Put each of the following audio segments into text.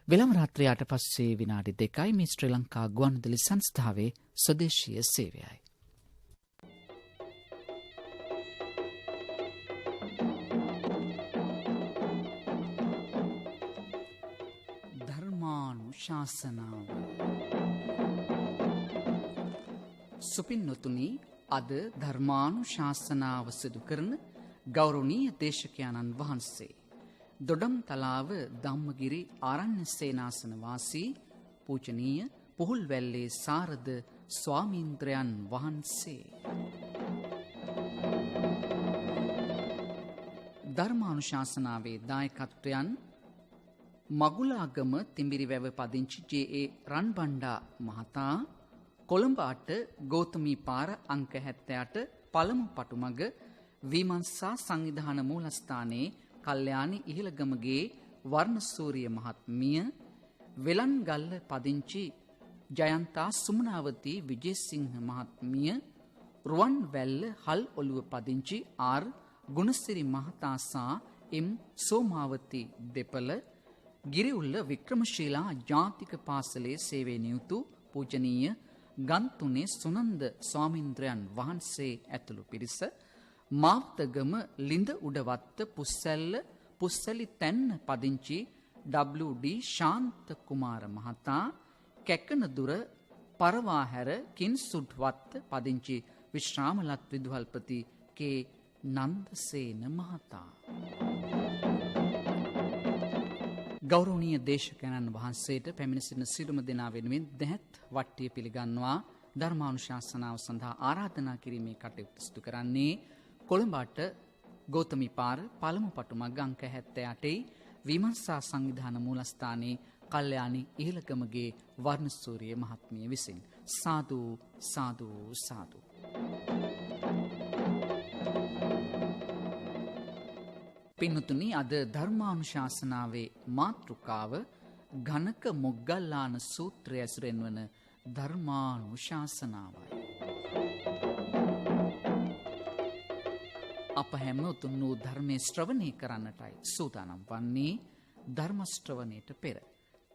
වෙළම රාත්‍රී 8 පස්සේ විනාඩි 2යි මේ ශ්‍රී ලංකා ගුවන්විදුලි සංස්ථාවේ ස්වදේශීය සේවයයි. ධර්මානුශාසනාව. සුපින්නතුනි, අද ධර්මානුශාසනාව සිදු කරන ගෞරවනීය දේශකයන්න් වහන්සේ දොඩම්තලාව ධම්මගිරි ආරණ්‍ය සේනාසන වාසී පූජනීය පුහුල්වැල්ලේ සාරද ස්වාමීන්ද්‍රයන් වහන්සේ. ධර්මානුශාසනාවේ දායකත්වයන් මගුලාගම තිඹිරිවැව පදිංචි ජේ.ඒ. රන්බණ්ඩා මහතා, කොළඹ 8 ගෞතමී පාර අංක 78 පළමු පටුමග විමර්ශා සංවිධාන මූලස්ථානයේ කල්යාණි ඉහළගමගේ වර්ණසූරිය මහත්මිය, වෙලන්ගල්ල පදිංචි ජයන්තා සුමනාවති විජේසිංහ මහත්මිය, රුවන්වැල්ල හල් ඔළුව පදිංචි ආර් ගුණසිරි මහතා සහ එම් සෝමාවති දෙපළ, ගිරිඋල්ල වික්‍රමශීලා ජාතික පාසලේ සේවයේ නියුතු පූජනීය ගන්තුනේ සුනන්ද ස්වාමීන්ද්‍රයන් වහන්සේ ඇතුළු පිරිස, මාවතගම ලිඳ උඩවත්ත පුස්සැල්ල පුස්සැලි තැන්න පදිංචි WD ශාන්ත කුමාර මහතා, කැකනදුර පරවාහැර කින්සුඩ්වත්ත පදිංචි විශ්‍රාමලත් විදුහල්පති කේ නන්දසේන මහතා. ගෞරවනීය දේශකයන්න් වහන්සේට පැමිණ සිටින සියලුම දෙනා වෙනුවෙන් දැහත් වට්ටිය පිළිගන්වා ධර්මානුශාසනාව සඳහා ආරාධනා කිරීමේ කටයුතු සිදු කරන්නේ කොළඹ 8 ගෞතමී පාර පළමු පටුමග අංක 78 විමර්ශා සංවිධාන මූලස්ථානයේ කල්යාණි ඉහළගමගේ වර්ණසූරිය මහත්මිය විසින්. සාදු සාදු සාදු. පින්වතුනි, අද ධර්මානුශාසනාවේ මාතෘකාව ඝනක මොග්ගල්ලාන සූත්‍රය ඇසුරෙන් වන ධර්මානුශාසනාවයි. අප හැම උතුම් වූ ධර්මයේ ශ්‍රවණය කරන්නටයි සූදානම් වන්නේ. ධර්ම ශ්‍රවණයට පෙර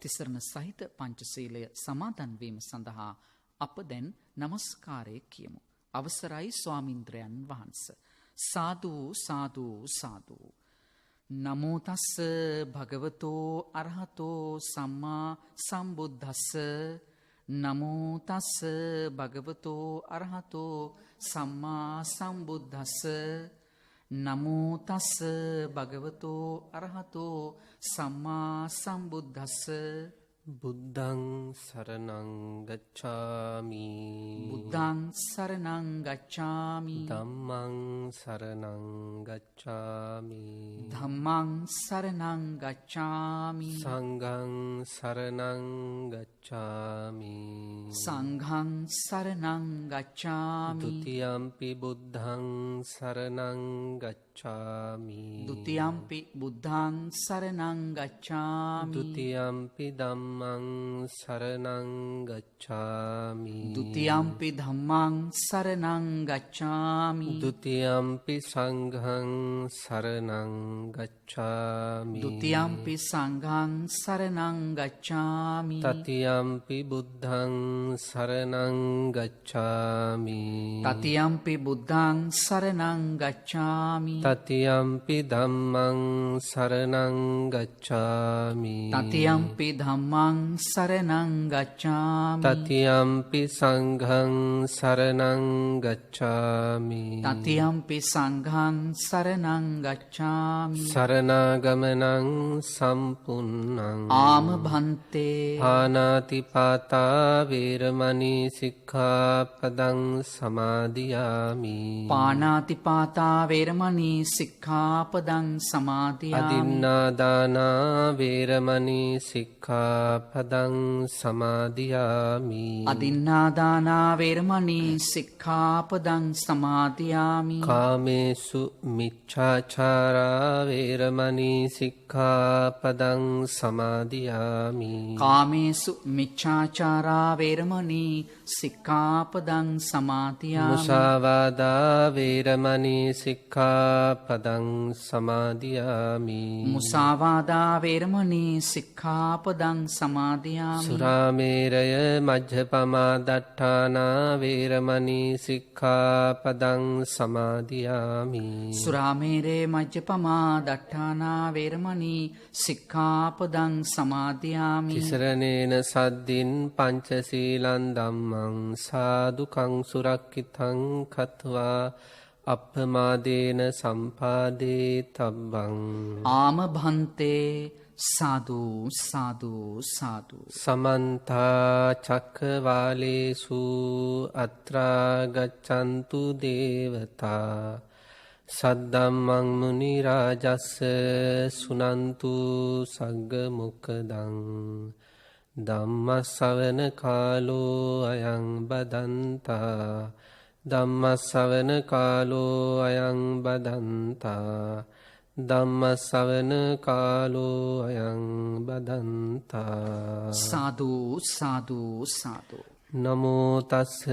තිසරණ සහිත පංචශීලය සමාදන් වීම සඳහා අප දැන් নমස්කාරය කියමු. අවසරයි ස්වාමීන්ද්‍රයන් වහන්සේ. සාදු සාදු සාදු. නමෝ තස්ස භගවතෝ අරහතෝ සම්මා සම්බුද්දස්ස. නමෝ තස්ස භගවතෝ අරහතෝ සම්මා සම්බුද්දස්ස. නමෝ තස්ස භගවතෝ අරහතෝ සම්මා සම්බුද්දස්ස. බුද්ධං සරණං ගච්ඡාමි. බුද්ධං සරණං ගච්ඡාමි. ධම්මං සරණං ගච්ඡාමි. ධම්මං සරණං ගච්ඡාමි. සංඝං සරණං ගච්ඡාමි. සංඝං සරණං ගච්ඡාමි. ဒ ුතියම්පි බුද්ධං සරණං ගච්ඡාමි. ဒ ුතියම්පි බුද්ධං සරණං ගච්ඡාමි. ဒ ුතියම්පි ධම්මං සරණං ගච්ඡාමි. ဒ ුතියම්පි ධම්මං සරණං ගච්ඡාමි. ဒ ුතියම්පි සංඝං සරණං ගච්ඡාමි. ဒ ුතියම්පි සංඝං සරණං ගච්ඡාමි. තතියම්පි බුද්ධං සරණං ගච්ඡාමි. තතියම්පි බුද්ධං සරණං ගච්ඡාමි. තතියම්පි ධම්මං සරණං ගච්ඡාමි. තතියම්පි ධම්මං සරණං ගච්ඡාමි. තතියම්පි සංඝං සරණං ගච්ඡාමි. තතියම්පි සංඝං සරණං ගච්ඡාමි. සරණාගමනං සම්පුන්නං ආම භන්තේ. පානාතිපාතා වේරමණී සික්ඛාපදං සමාදියාමි. පානාතිපාතා වේරමණී සික්ඛාපදං සමාදියාමි. අදින්නාදානා වේරමණී සික්ඛාපදං සික්ඛාපදං සමාදියාමි. අදින්නාදානා වේරමණී සික්ඛාපදං සමාදියාමි. කාමේසු මිච්ඡාචාරා වේරමණී සික්ඛාපදං සමාදියාමි. කාමේසු මිච්ඡාචාරා වේරමණී සික්ඛාපදං සමාදියාමි. මුසාවාදා වේරමණී සික්ඛාපදං සමාදියාමි. මුසාවාදා වේරමණී සික්ඛාපදං සමාදියාමි. සුරාමේරය මජ්ජපමා දට්ඨානා වේරමණී සික්ඛාපදං සමාදියාමි. සුරාමේරේ මජ්ජපමා දට්ඨානා වේරමණී සික්ඛාපදං සමාදියාමි. තිසරණේන සද්දින් පංචශීලං ධම්මං සාදුකං සුරක්ඛිතං කତ୍වා අප්පමාදේන සම්පාදේ තබ්බං. ආම භන්තේ සාදු සාදු සාදු. සමන්ත චක්කවාලේසු අත්‍රා ගච්ඡන්තු දේවතා සද්දම්මං මුනි රාජස්ස සුනන්තු සග්ග මොක්ඛදං. ධම්ම ශ්‍රවණ කාලෝ අයං බදන්තා. ධම්ම ශ්‍රවණ කාලෝ අයං බදන්තා. ධම්ම ශ්‍රවණ කාලෝ අයං බදන්තා. සාදු සාදු සාදු. නමෝ තස්ස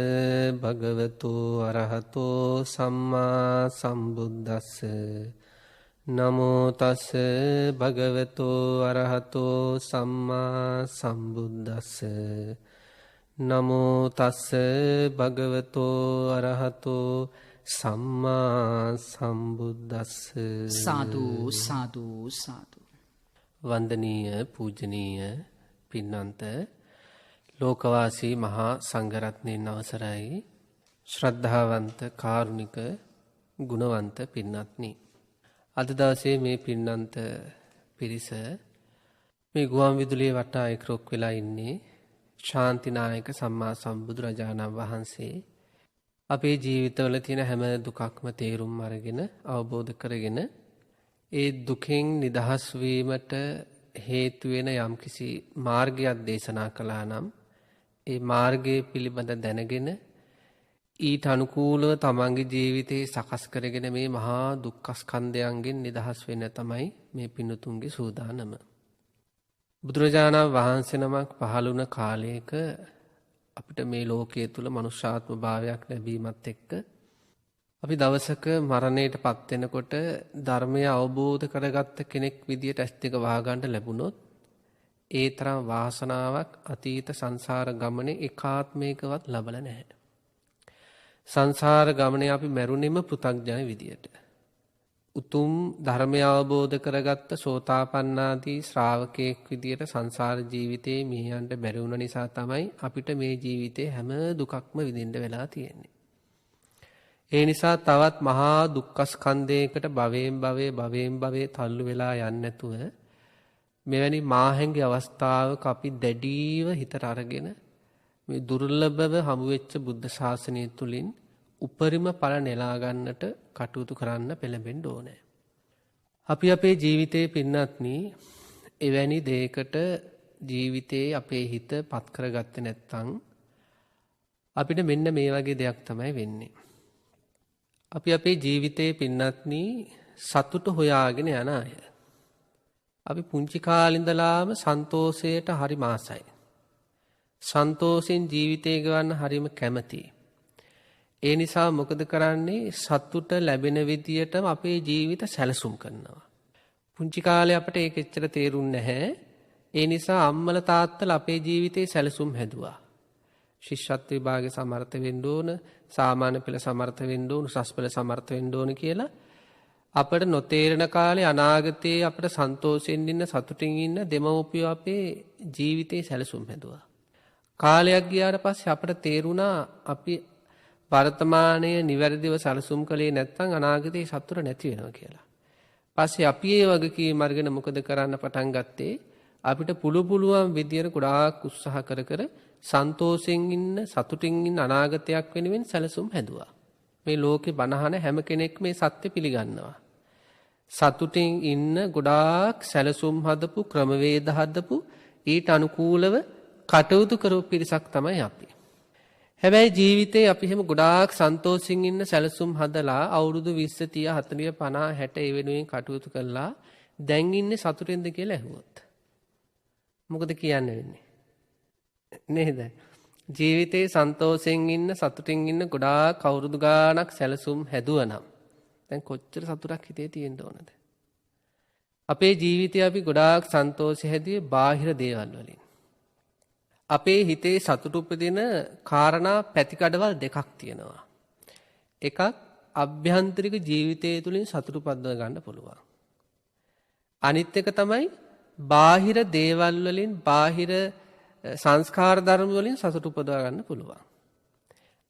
භගවතු අරහතෝ සම්මා සම්බුද්දස්ස. නමෝ තස්ස භගවතු අරහතෝ සම්මා සම්බුද්දස්ස. නමෝ තස්ස භගවතු අරහතෝ සම්මා සම්බුද්දස්ස. සාදු සාදු සාදු. වන්දනීය පූජනීය පින්නන්ත ලෝකවාසී මහා සංඝරත්නයන් අවසරයි. ශ්‍රද්ධාවන්ත කාරුණික ගුණවන්ත පින්නත්නි, අද දවසේ මේ පින්නන්ත පිරිස මේ ගුවන් විදුලියේ වටා එක්රොක් වෙලා ඉන්නේ ශාන්තිනායක සම්මා සම්බුදුරජාණන් වහන්සේ අපේ ජීවිතවල තියෙන හැම දුකක්ම තේරුම් අරගෙන අවබෝධ කරගෙන ඒ දුකෙන් නිදහස් වීමට හේතු වෙන යම්කිසි මාර්ගයක් දේශනා කළා නම් ඒ මාර්ගය පිළිබඳ දැනගෙන ඊට අනුකූලව තමන්ගේ ජීවිතේ සකස් කරගෙන මේ මහා දුක්ඛ ස්කන්ධයන්ගෙන් නිදහස් වෙන්න තමයි මේ පින්තුන්ගේ සූදානම. බුදුරජාණන් වහන්සේ නමක් පහළ වුණ කාලයක අපිට මේ ලෝකයේ තුල මනුෂ්‍යාත්ම භාවයක් ලැබීමත් එක්ක අපි දවසක මරණයට පත් වෙනකොට ධර්මය අවබෝධ කරගත්ත කෙනෙක් විදියට ඇස් දෙක වහගන්න ලැබුණොත් ඒ තරම් වාසනාවක් අතීත සංසාර ගමනේ එකාත්මයකවත් ලැබලා නැහැ. සංසාර ගමනේ අපි මැරුණෙම පෘථග්ජන විදියට. උතුම් ධර්මය අවබෝධ කරගත්ත සෝතාපන්නාදී ශ්‍රාවකයෙක් විදියට සංසාර ජීවිතේ මියයන්ට බැරි වුණ නිසා තමයි අපිට මේ ජීවිතේ හැම දුකක්ම විඳින්න වෙලා තියෙන්නේ. ඒ නිසා තවත් මහා දුක්ඛ ස්කන්ධයකට භවයෙන් භවයේ තල්ලු වෙලා යන්නේ නැතුව මෙවැනි මාහැඟේ අවස්ථාවක අපි දැඩීව හිතට අරගෙන මේ දුර්ලභව හමු වෙච්ච බුද්ධ ශාසනය තුලින් උපරිම ඵල නෙලා ගන්නට කටයුතු කරන්න පෙළඹෙන්න ඕනේ. අපි අපේ ජීවිතේ පින්නත්නි එවැනි දෙයකට ජීවිතේ අපේ හිත පත් කරගත්තේ නැත්නම් අපිට මෙන්න මේ වගේ දෙයක් තමයි වෙන්නේ. අපි අපේ ජීවිතේ පින්නත්නි සතුට හොයාගෙන යන අය. අපි පුංචි කාලේ ඉඳලාම සන්තෝෂයට හරි මාසයි. සන්තෝෂෙන් ජීවිතය ගවන්න හරිම කැමතියි. ඒ නිසා මොකද කරන්නේ? සතුට ලැබෙන විදියටම අපේ ජීවිත සැලසුම් කරනවා. පුංචි කාලේ අපිට ඒක එච්චර තේරුන්නේ නැහැ. ඒ නිසා අම්මලා තාත්තලා අපේ ජීවිතේ සැලසුම් හැදුවා. ශිෂ්‍යත්ව විභාගේ සමර්ථ වෙන්න ඕන, සාමාන්‍ය පෙළ සමර්ථ වෙන්න ඕන, උසස් පෙළ සමර්ථ වෙන්න ඕන කියලා අපිට නොතේරෙන කාලේ අනාගතයේ අපිට සන්තෝෂෙන් ඉන්න, සතුටින් ඉන්න දෙමව්පියෝ අපේ ජීවිතේ සැලසුම් හැදුවා. කාලයක් ගියාට පස්සේ අපිට තේරුණා අපි වර්තමානයේ නිවැරදිව සැලසුම් කළේ නැත්නම් අනාගතයේ සතුට නැති වෙනවා කියලා. පස්සේ අපි ඒ වගකීම් අරගෙන මොකද කරන්න පටන් ගත්තේ? අපිට පුළුවන් විදියට ගොඩාක් උත්සාහ කර සන්තෝෂෙන් ඉන්න, සතුටින් ඉන්න අනාගතයක් වෙනුවෙන් සැලසුම් හැදුවා. මේ ලෝකේ බනහන හැම කෙනෙක් මේ සත්‍ය පිළිගන්නවා. සතුටින් ඉන්න ගොඩාක් සැලසුම් හදපු, ක්‍රමවේද හදපු ඊට අනුකූලව කටයුතු කරපු පිරිසක් තමයි අපි. හැබැයි ජීවිතේ අපි හැම ගොඩාක් සන්තෝෂින් ඉන්න සැලසුම් හදලා අවුරුදු 20 30 40 50 60 ඒ වෙනුවෙන් කටයුතු කළා දැන් ඉන්නේ සතුටෙන්ද කියලා ඇහුවොත් මොකද කියන්න වෙන්නේ නේද? ජීවිතේ සන්තෝෂෙන් ඉන්න සතුටින් ඉන්න ගොඩාක් අවුරුදු ගාණක් සැලසුම් හැදුවනම් දැන් කොච්චර සතුටක් හිතේ තියෙන්න ඕනද? අපේ ජීවිතේ අපි ගොඩාක් සන්තෝෂ හැදුවේ බාහිර දේවල් වලින්. අපේ හිතේ සතුට උපදින කාරණා පැතිකඩවල් දෙකක් තියෙනවා. එකක් අභ්‍යන්තරික ජීවිතය තුළින් සතුට උපදව ගන්න පුළුවන්. අනිත් එක තමයි බාහිර දේවල් වලින් බාහිර සංස්කාර ධර්ම වලින් සතුට උපදවා ගන්න පුළුවන්.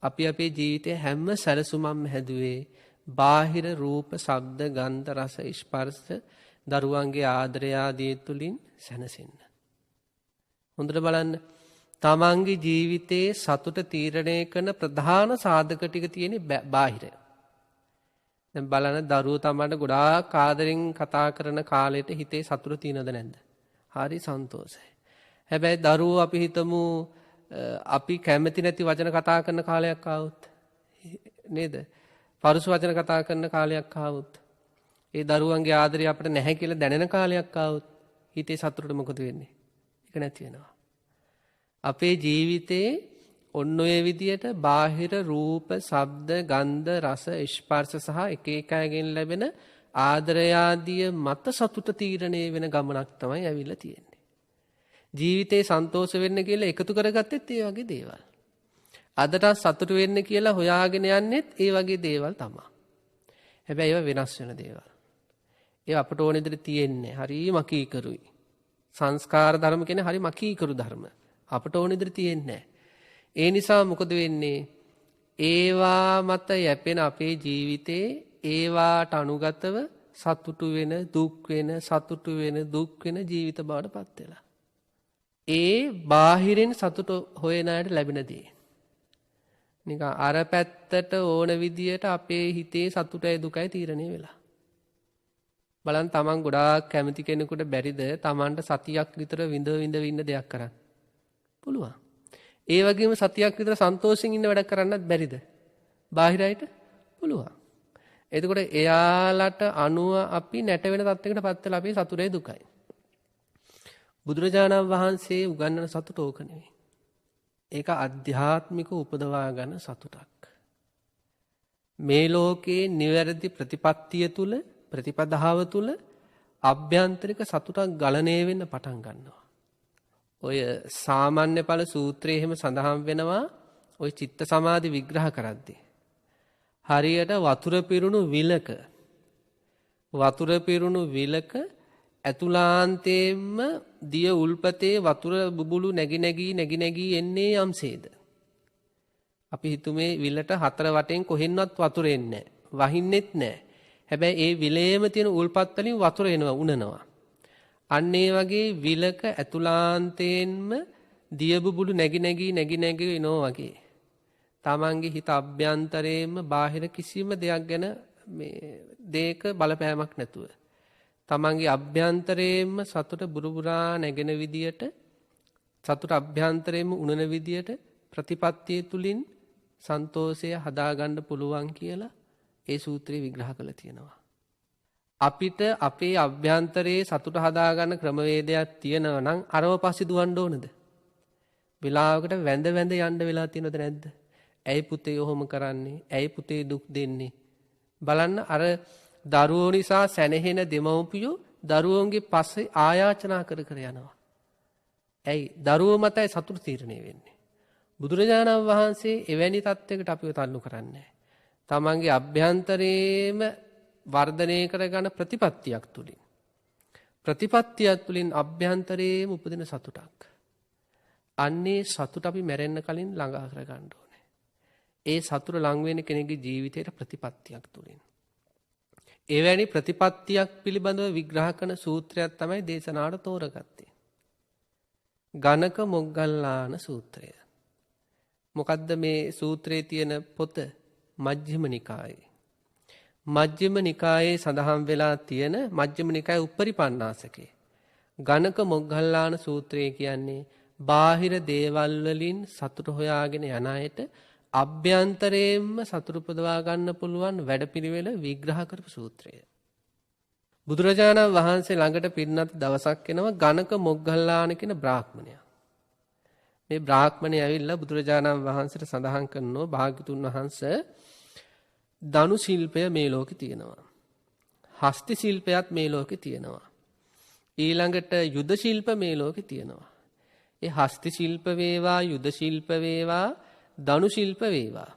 අපි අපේ ජීවිතයේ හැම සැලසුමක්ම හැදුවේ බාහිර රූප, ශබ්ද, ගන්ධ, රස, ස්පර්ශ, දරුවන්ගේ ආදරය ආදී තුලින් සැනසෙන්න. හොඳට බලන්න තමන්ගේ ජීවිතයේ සතුට තීරණය කරන ප්‍රධාන සාධක ටික තියෙන්නේ බාහිර. දැන් බලන්න දරුවෝ තමන්ට ගොඩාක් ආදරෙන් කතා කරන කාලෙට හිතේ සතුට තියෙනවද නැද්ද? හරි සන්තෝෂයි. හැබැයි දරුවෝ අපි හිතමු අපි කැමති නැති වචන කතා කරන කාලයක් ආවොත් නේද? පරුස වචන කතා කරන කාලයක් ආවොත් ඒ දරුවන්ගේ ආදරය අපිට නැහැ කියලා දැනෙන කාලයක් ආවොත් හිතේ සතුටට මොකද වෙන්නේ? ඒක නැති වෙනවා. අපේ ජීවිතේ ඔන්න ඔය විදියට බාහිර රූප, ශබ්ද, ගන්ධ, රස, ස්පර්ශ සහ එක එක අයගෙන් ලැබෙන ආදරය ආදිය මත සතුට තීරණය වෙන ගමනක් තමයි ඇවිල්ලා තියෙන්නේ. ජීවිතේ සන්තෝෂ වෙන්න කියලා එකතු කරගත්තෙත් ඒ වගේ දේවල්. අදට සතුට වෙන්න කියලා හොයාගෙන යන්නෙත් ඒ වගේ දේවල් තමයි. හැබැයි ඒවා වෙනස් වෙන දේවල්. ඒවා අපට ඕන විදිහට තියෙන්නේ හරිම කීකරුයි. සංස්කාර ධර්ම කියන්නේ හරිම කීකරු ධර්ම. අපට ඕන විදිහට තියෙන්නේ. ඒ නිසා මොකද වෙන්නේ? ඒවා මත යැපෙන අපේ ජීවිතේ ඒවාට අනුගතව සතුටු වෙන, දුක් වෙන, සතුටු වෙන, දුක් වෙන ජීවිත බවට පත් වෙලා. ඒ බාහිරින් සතුට හොයන අයට ලැබෙන දේ. නිකන් අර පැත්තට ඕන විදියට අපේ හිතේ සතුටයි දුකයි තීරණය වෙලා. බලන්න තමන් ගොඩාක් කැමති කෙනෙකුට බැරිද තමන්ට සතියක් විතර විඳ ඉන්න දෙයක් කරන්න? පුළුවන්. ඒ වගේම සතියක් විතර සන්තෝෂෙන් ඉන්න වැඩක් කරන්නත් බැරිද? බාහිර අයට පුළුවන්. එතකොට එයාලට අනුව අපි නැට වෙන තත්යකට පත් වෙලා අපි සතුටයි දුකයි. බුදුරජාණන් වහන්සේ උගන්වන සතුට ඕක නෙවෙයි. ඒක අධ්‍යාත්මික උපදවා ගන්න සතුටක්. මේ ලෝකේ නිවැරදි ප්‍රතිපත්තිය තුල ප්‍රතිපදාව තුල අභ්‍යන්තරික සතුටක් ගලණය වෙන්න පටන් ගන්නවා. ඔය සාමාන්‍ය ඵල සූත්‍රයේ එහෙම සඳහන් වෙනවා ඔය චිත්ත සමාධි විග්‍රහ කරද්දී. හරියට වතුර පිරුණු විලක ඇතුලාන්තයෙන්ම දිය උල්පතේ වතුර බුබුලු නැగి එන්නේ යම්සේද. අපි හිතුමේ විලට හතර වටෙන් කොහෙන්වත් වතුර එන්නේ නැහැ. වහින්නෙත් නැහැ. හැබැයි ඒ විලේම තියෙන උල්පත් වලින් වතුර එනවා උනනවා. අන්න ඒ වගේ විලක ඇතුලාන්තයෙන්ම දිය බුබුලු නැగి එනවා වගේ. තමන්ගේ හිත අභ්‍යන්තරයෙන්ම බාහිර කිසිම දෙයක් ගැන දෙයක බලපෑමක් නැතුව තමන්ගේ අභ්‍යන්තරයෙන්ම සතුට බුරුබුරා නැගෙන විදියට සතුට අභ්‍යන්තරයෙන්ම උනන විදියට ප්‍රතිපත්තිය තුලින් සන්තෝෂය හදාගන්න පුළුවන් කියලා ඒ සූත්‍රයේ විග්‍රහ කරලා තියෙනවා. අපිට අපේ අභ්‍යන්තරයේ සතුට හදාගන්න ක්‍රමවේදයක් තියෙනවා නම් අරව පස්සේ දුවන්න ඕනද? වෙලාවකට වැඳ යන්න වෙලා තියෙනවද නැද්ද? ඇයි පුතේ ඔහොම කරන්නේ? ඇයි පුතේ දුක් දෙන්නේ? බලන්න අර දරුවෝ නිසා සැනහෙන දෙමව්පියෝ දරුවෝන්ගේ පස්සේ ආයාචනා කර යනවා. ඇයි? දරුවෝ මතයි සතුට තීරණය වෙන්නේ. බුදුරජාණන් වහන්සේ එවැනි තත්යකට අපිව තල්ලු කරන්නේ. තමන්ගේ අභ්‍යන්තරයේම වර්ධනය කරගන්න ප්‍රතිපත්තියක් තුලින් අභ්‍යන්තරයේම උපදින සතුටක්. අන්නේ සතුට අපි මැරෙන්න කලින් ළඟා කරගන්න ඕනේ. ඒ සතුට ලඟ වෙන කෙනෙකුගේ ජීවිතේට ප්‍රතිපත්තියක් තුලින්. එවැනි ප්‍රතිපත්තියක් පිළිබඳව විග්‍රහ කරන සූත්‍රයක් තමයි දේශනාවට තෝරගත්තේ. ගණක මොග්ගල්ලාන සූත්‍රය. මොකද්ද මේ සූත්‍රයේ තියෙන පොත? මජ්ක්‍ධිම නිකායේ. මජ්ක්‍ධිම නිකායේ සඳහන් වෙලා තියෙන මජ්ක්‍ධිම නිකායේ උපරිපන්නාසකේ. ගණක මොග්ගල්ලාන සූත්‍රය කියන්නේ බාහිර දේවල් වලින් සතුට හොයාගෙන යන අයට අභ්‍යන්තරයෙන්ම සතුට උපදවා ගන්න පුළුවන් වැඩපිළිවෙල විග්‍රහ කරපු සූත්‍රය. බුදුරජාණන් වහන්සේ ළඟට පිරිනත් දවසක් එනවා ගණක මොග්ගල්ලාන කියන බ්‍රාහ්මණයා. මේ බ්‍රාහ්මණය ඇවිල්ලා බුදුරජාණන් වහන්සේට සඳහන් කරනවා භාග්‍යතුන් වහන්සේ ධනු ශිල්පය මේ ලෝකේ තියෙනවා. හස්ති ශිල්පයත් මේ ලෝකේ තියෙනවා. ඊළඟට යුද ශිල්ප මේ ලෝකේ තියෙනවා. ඒ හස්ති ශිල්ප වේවා යුද ශිල්ප වේවා ධනු ශිල්ප වේවා.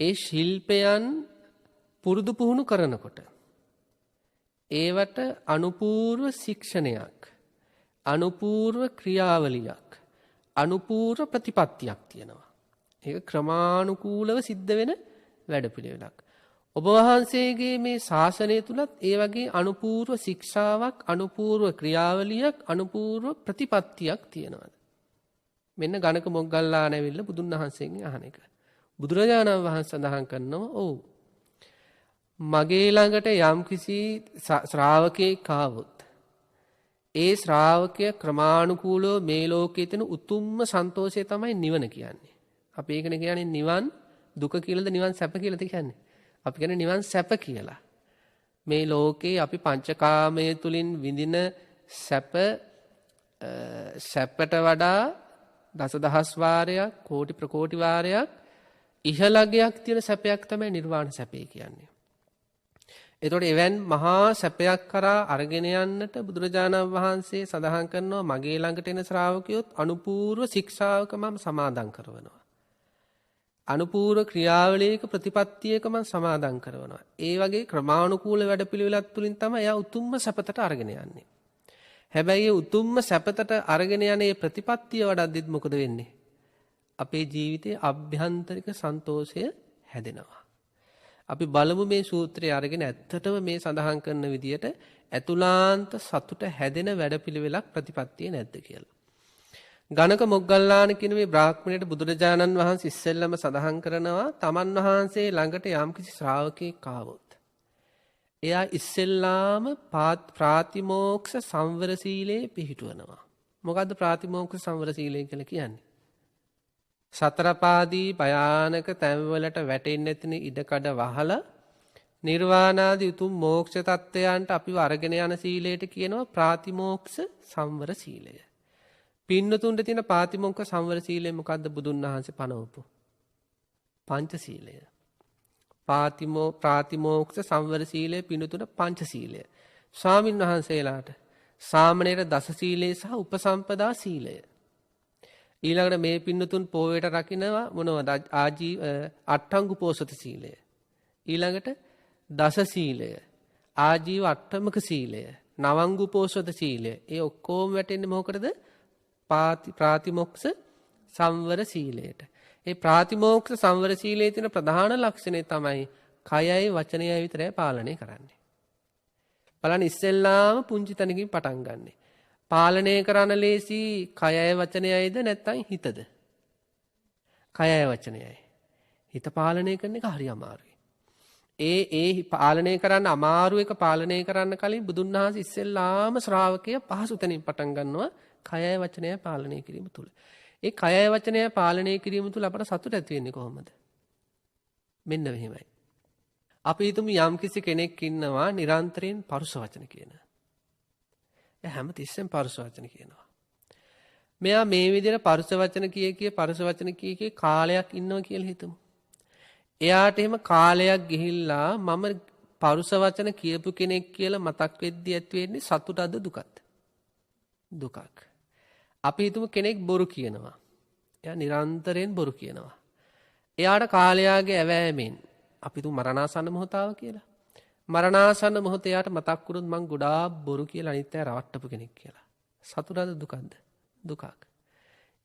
ඒ ශිල්පයන් පුරුදු පුහුණු කරනකොට ඒවට අනුපූර්ව ශික්ෂණයක් අනුපූර්ව ක්‍රියාවලියක් අනුපූර්ව ප්‍රතිපත්තියක් තියෙනවා. ඒක ක්‍රමානුකූලව සිද්ධ වෙන වැඩපිළිවෙලක්. ඔබ වහන්සේගේ මේ ශාසනය තුලත් ඒ වගේ අනුපූර්ව ශික්ෂාවක් අනුපූර්ව ක්‍රියාවලියක් අනුපූර්ව ප්‍රතිපත්තියක් තියෙනවා. මෙන්න ගණක මොග්ගල්ලාන ඇවිල්ලා බුදුන් වහන්සේගෙන් අහන එක. බුදුරජාණන් වහන්සේ සඳහන් කරනවා ඔව් මගේ ළඟට යම්කිසි ශ්‍රාවකයෙක් ආවොත් ඒ ශ්‍රාවකය ක්‍රමානුකූලව මේ ලෝකයේ තියෙන උතුම්ම සන්තෝෂය තමයි නිවන කියන්නේ. අපි ඒකනේ කියන්නේ නිවන් දුක කියලාද නිවන් සැප කියලාද කියන්නේ. අපි කියන්නේ නිවන් සැප කියලා. මේ ලෝකේ අපි පංචකාමයේ තුලින් විඳින සැපට වඩා දසදහස් වාරයක් කෝටි ප්‍රකෝටි වාරයක් ඉහළගයක් තියෙන සැපයක් තමයි නිර්වාණ සැපේ කියන්නේ. එතකොට එවන් මහා සැපයක් කරා අරගෙන යන්නට බුදුරජාණන් වහන්සේ සඳහන් කරනවා මගේ ළඟට එන ශ්‍රාවකයොත් අනුපූර්ව ශික්ෂාවක මම සමාදන් කරනවා. අනුපූර්ව ක්‍රියාවලියක ප්‍රතිපත්තියක මම සමාදන් කරනවා. ඒ වගේ ක්‍රමානුකූල වැඩපිළිවෙලක් තුලින් තමයි එයා උතුම්ම සැපතට අරගෙන යන්නේ. හැබැයි උතුම්ම සැපතට අරගෙන යන්නේ ප්‍රතිපත්තිය වඩද්දිත් මොකද වෙන්නේ? අපේ ජීවිතයේ අභ්‍යන්තරික සන්තෝෂය හැදෙනවා. අපි බලමු මේ සූත්‍රය අරගෙන ඇත්තටම මේ සඳහන් කරන විදියට ඇතුළාන්ත සතුට හැදෙන වැඩපිළිවෙලක් ප්‍රතිපත්තිය නැද්ද කියලා. ගණක මොග්ගල්ලාන කියන මේ බ්‍රාහ්මණයට බුදුරජාණන් වහන්සේ ඉස්සෙල්ලම සඳහන් කරනවා තමන් වහන්සේ ළඟට යම්කිසි ශ්‍රාවකෙක් ආවොත් එයා ඉස්සෙල්ලාම ප්‍රාතිමෝක්ෂ සංවර සීලේ පිහිටුවනවා. මොකද්ද ප්‍රාතිමෝක්ෂ සංවර සීලය කියලා කියන්නේ? සතරපාදී භයානක තැන්වලට වැටෙන්නේ නැතින ඉඩකඩ වහලා නිර්වාණාදී උතුම් මෝක්ෂ තත්ත්වයන්ට අපිව අරගෙන යන සීලයට කියනවා ප්‍රාතිමෝක්ෂ සංවර සීලය. පින්නතුන්ට තියෙන ප්‍රාතිමෝක්ෂ සංවර සීලය මොකද්ද බුදුන් වහන්සේ පනවපු? පංච සීලය. ප්‍රාතිමෝක්ෂ සංවර සීලය පින්නතුන්ට පංච සීලය. ස්වාමින් වහන්සේලාට සාමණේර දස සීලය සහ උපසම්පදා සීලය. ඊළඟට මේ පින්නතුන් පොවේට රකින්නවා මොනවද? අට්ඨංගු පෝසත සීලය. ඊළඟට දස සීලය, ආජීව අට්ඨමක සීලය, නවංගු පෝසත සීලය. ඒ ඔක්කොම වැටෙන්නේ මොකටද? ප්‍රාතිමෝක්ෂ සංවර සීලයට. ඒ ප්‍රාතිමෝක්ෂ සංවර සීලයේ තියෙන ප්‍රධාන ලක්ෂණය තමයි කයයි වචනයයි විතරයි පාලනය කරන්නේ. බලන්න ඉස්සෙල්ලාම පුංචි තැනකින් පටන් ගන්නෙ. පාලනය කරන්න ලේසි කයයි වචනයයිද නැත්නම් හිතද? කයයි වචනයයි. හිත පාලනය කරන එක හරි අමාරුයි. ඒ පාලනය කරන්න අමාරු එක පාලනය කරන්න කලින් බුදුන් වහන්සේ ඉස්සෙල්ලාම ශ්‍රාවකයා පහසු තැනින් පටන් ගන්නවා කයයි වචනයයි පාලනය කිරීම තුල. ඒ කයයි වචනයයි පාලනය කිරීම තුල අපට සතුට ඇති වෙන්නේ කොහොමද? මෙන්න මෙහෙමයි. අපි හිතමු යම්කිසි කෙනෙක් ඉන්නවා නිරන්තරයෙන් පරුස වචන කියන. හැම තිස්සෙම පරුස වචන කියනවා. මෙයා මේ විදිහට පරුස වචන පරුස වචන කී කාලයක් ඉන්නවා කියලා හිතමු. එයාට එහෙම කාලයක් ගිහිල්ලා මම පරුස වචන කියපු කෙනෙක් කියලා මතක් වෙද්දී ඇති වෙන්නේ සතුටද දුකද? දුකක්. අපි හිතමු කෙනෙක් බොරු කියනවා. එයා නිරන්තරයෙන් බොරු කියනවා. එයාට කාලයාගේ ඇවෑමෙන් අපි හිතමු මරණාසන්න මොහොතාව කියලා. මරණාසන්න මොහොතේ යාට මතක් වුණොත් මං ගොඩාක් බොරු කියලා අනිත් අය රවට්ටපු කෙනෙක් කියලා. සතුටද දුකද? දුකක්.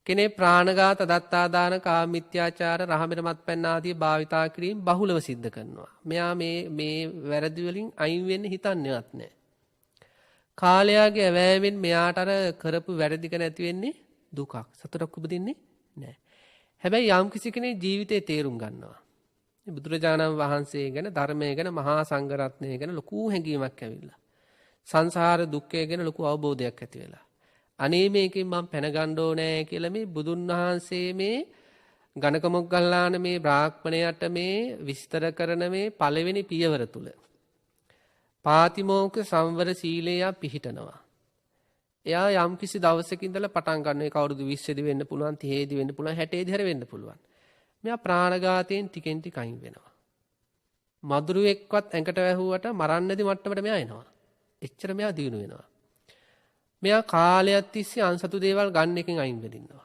කෙනේ ප්‍රාණඝාත, දත්තාදාන, කාමමිත්‍යාචාර, රහමෙර මත්පැන් ආදී භාවිතා කිරීම බහුලව සිද්ධ කරනවා. මෙයා මේ වැරදි වලින් අයින් වෙන්න හිතන්නේවත් නැහැ. කාලයාගේ ඇවෑමෙන් මෙයාට අර කරපු වැරදික නැති වෙන්නේ දුකක්. සතුටක් උපදින්නේ නැහැ. හැබැයි යම් කිසි කෙනෙක් ජීවිතේ තේරුම් ගන්නවා. බුදුරජාණන් වහන්සේ ගැන ධර්මය ගැන මහා සංඝරත්නය ගැන ලොකු හැඟීමක් ඇවිල්ලා. සංසාර දුක්ඛය ගැන ලොකු අවබෝධයක් ඇති වෙලා. අනේ මේකෙන් මම පැන ගන්න ඕනේ කියලා මේ බුදුන් වහන්සේ මේ ගණක මොග්ගල්ලාන මේ බ්‍රාහ්මණයට මේ විස්තර කරන මේ පළවෙනි පියවර තුල පාතිමෝක්ඛ සංවර සීලය පිහිටනවා. එයා යම් කිසි දවසක ඉඳලා පටන් ගන්න එක අවුරුදු 20 දී වෙන්න පුළුවන් 30 දී වෙන්න පුළුවන් 60 දී හරි වෙන්න පුළුවන්. මෙයා ප්‍රාණඝාතයෙන් ටිකෙන් ටික අයින් වෙනවා. මදුරුවෙක්වත් ඇඟට වැහුවට මරන්නේදී මට්ටමට මෙයා එනවා. එච්චර මෙයා දිනු වෙනවා. මෙයා කාලයක් තිස්සේ අන්සතු දේවල් ගන්න එකෙන් අයින් වෙදිනවා.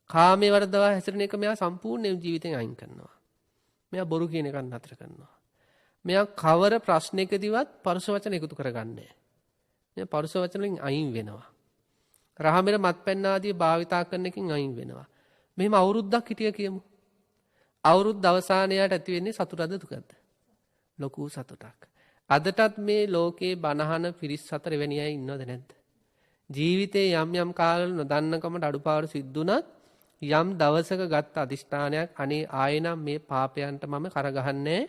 කාමයේ වර්ධවා හැසිරෙන එක මෙයා සම්පූර්ණ ජීවිතෙන් අයින් කරනවා. මෙයා බොරු කියන එක නතර කරනවා. මෙයා කවර ප්‍රශ්නයකදීවත් පරුෂ වචන එකතු කරගන්නේ. මෙයා පරුෂ වචන වලින් අයින් වෙනවා. රහමෙර මත්පැන් ආදී භාවිතා කරන එකෙන් අයින් වෙනවා. මෙහෙම අවුරුද්දක් හිටිය කියමු. අවුරුද්ද අවසානයට ඇති වෙන්නේ සතුටද දුකද? ලොකු සතුටක්. අදටත් මේ ලෝකේ බණහන පිරිස් අතර වෙණි අය ඉන්නවද නැද්ද? ජීවිතේ යම් යම් කාලවල නොදන්නකමට අඩුපාඩු සිද්ධුණත් යම් දවසක ගත්ත අදිෂ්ඨානයක් අනේ ආයෙනම් මේ පාපයන්ට මම කරගහන්නේ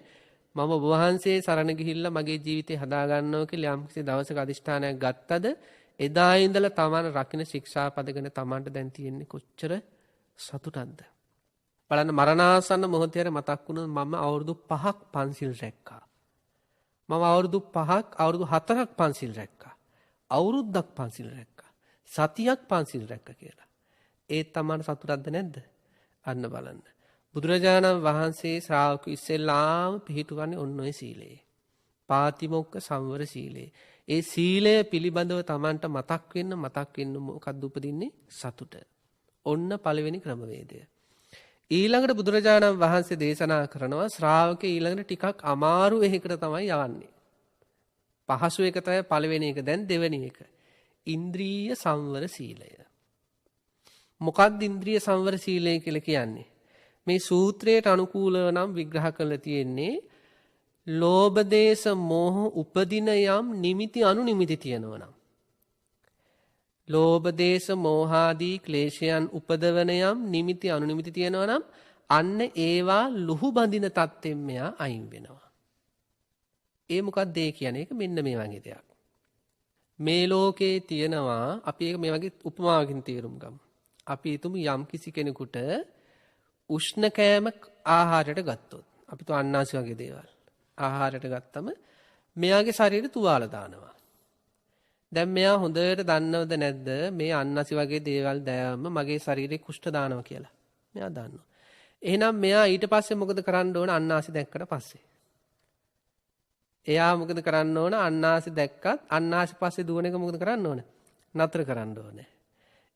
මම ඔබ වහන්සේ සරණ ගිහිල්ලා මගේ ජීවිතේ හදා ගන්නවා කියලා යම් කිසි දවසක අදිෂ්ඨානයක් ගත්තද එදා ඉඳලා තමන් රකින්න ශික්ෂාපද ගැන තමන්ට දැන් තියෙන්නේ කොච්චර සතුටක්ද? බලන්න මරණාසන්න මොහොතේ මතක් වුණොත් මම අවුරුදු 5ක් පන්සිල් රැක්කා. මම අවුරුදු 5ක් අවුරුදු 4ක් පන්සිල් රැක්කා. අවුරුද්දක් පන්සිල් රැක්කා. සතියක් පන්සිල් රැක්කා කියලා. ඒ තමන් සතුටක්ද නැද්ද? අන්න බලන්න. බුදුරජාණන් වහන්සේ ශ්‍රාවක ඉස්සෙල්ලාම පිළිටුවන්නේ ඔන්න ඔය සීලේ. පාතිමොක්ඛ සංවර සීලේ. ඒ සීලය පිළිබඳව තමන්ට මතක් වෙන්න මොකක්ද උපදින්නේ? සතුට. ඔන්න පළවෙනි ක්‍රමවේදය. ඊළඟට බුදුරජාණන් වහන්සේ දේශනා කරනවා ශ්‍රාවකේ ඊළඟට ටිකක් අමාරු එකකට තමයි යවන්නේ. පහසු එක තමයි පළවෙනි එක. දැන් දෙවෙනි එක. ඉන්ද්‍රිය සංවර සීලය. මොකක්ද ඉන්ද්‍රිය සංවර සීලය කියලා කියන්නේ? මේ සූත්‍රයට අනුකූලව නම් විග්‍රහ කරලා තියෙන්නේ ලෝභ දේශ මොහ උපදින යම් නිමිති අනුනිමිති තියෙනවා නම් ලෝභ දේශ මොහාදී ක්ලේශයන් උපදවන යම් නිමිති අනුනිමිති තියෙනවා නම් අන්න ඒවා ලුහු බඳින තත්ත්වෙන් මෙයා අයින් වෙනවා. ඒ මොකක්ද ඒ කියන්නේ? ඒක මෙන්න මේ වගේ දෙයක්. මේ ලෝකේ තියෙනවා අපි ඒක මේ වගේ උපමාවකින් තේරුම් ගමු. අපි හිතමු යම් කිසි කෙනෙකුට උෂ්ණ කෑම ආහාරයට ගත්තොත් අපි તો අන්නාසි වගේ දේවල් ආහාරයට ගත්තම මෙයාගේ ශරීරය තුවාල දානවා. දැන් මෙයා හොඳට දන්නවද නැද්ද මේ අන්නාසි වගේ දේවල් දැම්ම මගේ ශරීරේ කුෂ්ඨ දානවා කියලා? මෙයා දන්නවා. එහෙනම් මෙයා ඊට පස්සේ මොකද කරන්න ඕන? අන්නාසි දැක්කට පස්සේ එයා මොකද කරන්න ඕන? අන්නාසි දැක්කත් අන්නාසි පස්සේ දුවන එක මොකද කරන්න ඕන? නතර කරන්න ඕනේ.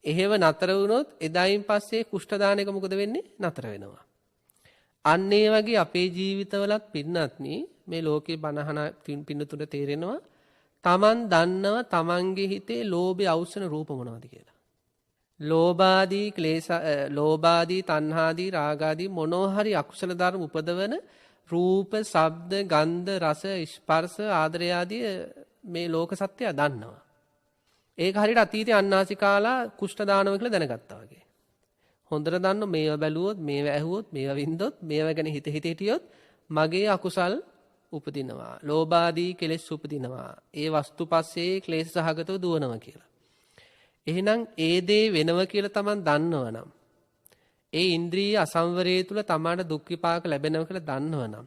එහෙම නතර වුණොත් එදායින් පස්සේ කුෂ්ඨ දාන එක මොකද වෙන්නේ? නතර වෙනවා. අන්න ඒ වගේ අපේ ජීවිතවලත් පින්නත්නි මේ ලෝකේ බනහන පින්නතුන්ට තේරෙනවා තමන් දන්නව තමන්ගේ හිතේ ලෝභය අවුස්සන රූප මොනවද කියලා. ලෝභාදී ක්ලේශ ලෝභාදී තණ්හාදී රාගාදී මොනවා හරි අකුසල ධර්ම උපදවන රූප, ශබ්ද, ගන්ධ, රස, ස්පර්ශ ආදරය ආදී මේ ලෝක සත්‍යය දන්නවා. ඒක හරියට අතීතයේ අන්නාසි කාලා කුෂ්ඨ දානවා කියලා දැනගත්තා වගේ. හොඳට දන්න මේවා බැලුවොත්, මේවා ඇහුවොත්, මේවා වින්දොත්, මේවා ගැන හිත හිටියොත් මගේ අකුසල් උපදිනවා. ලෝභාදී කෙලෙස් උපදිනවා. ඒ වස්තු පස්සේ ක්ලේශ සහගතව දුවනවා කියලා. එහෙනම් ඒ දේ වෙනවා කියලා Taman දන්නවනම් ඒ ඉන්ද්‍රිය අසංවරයේ තුල Tamanට දුක් විපාක ලැබෙනවා කියලා දන්නවනම්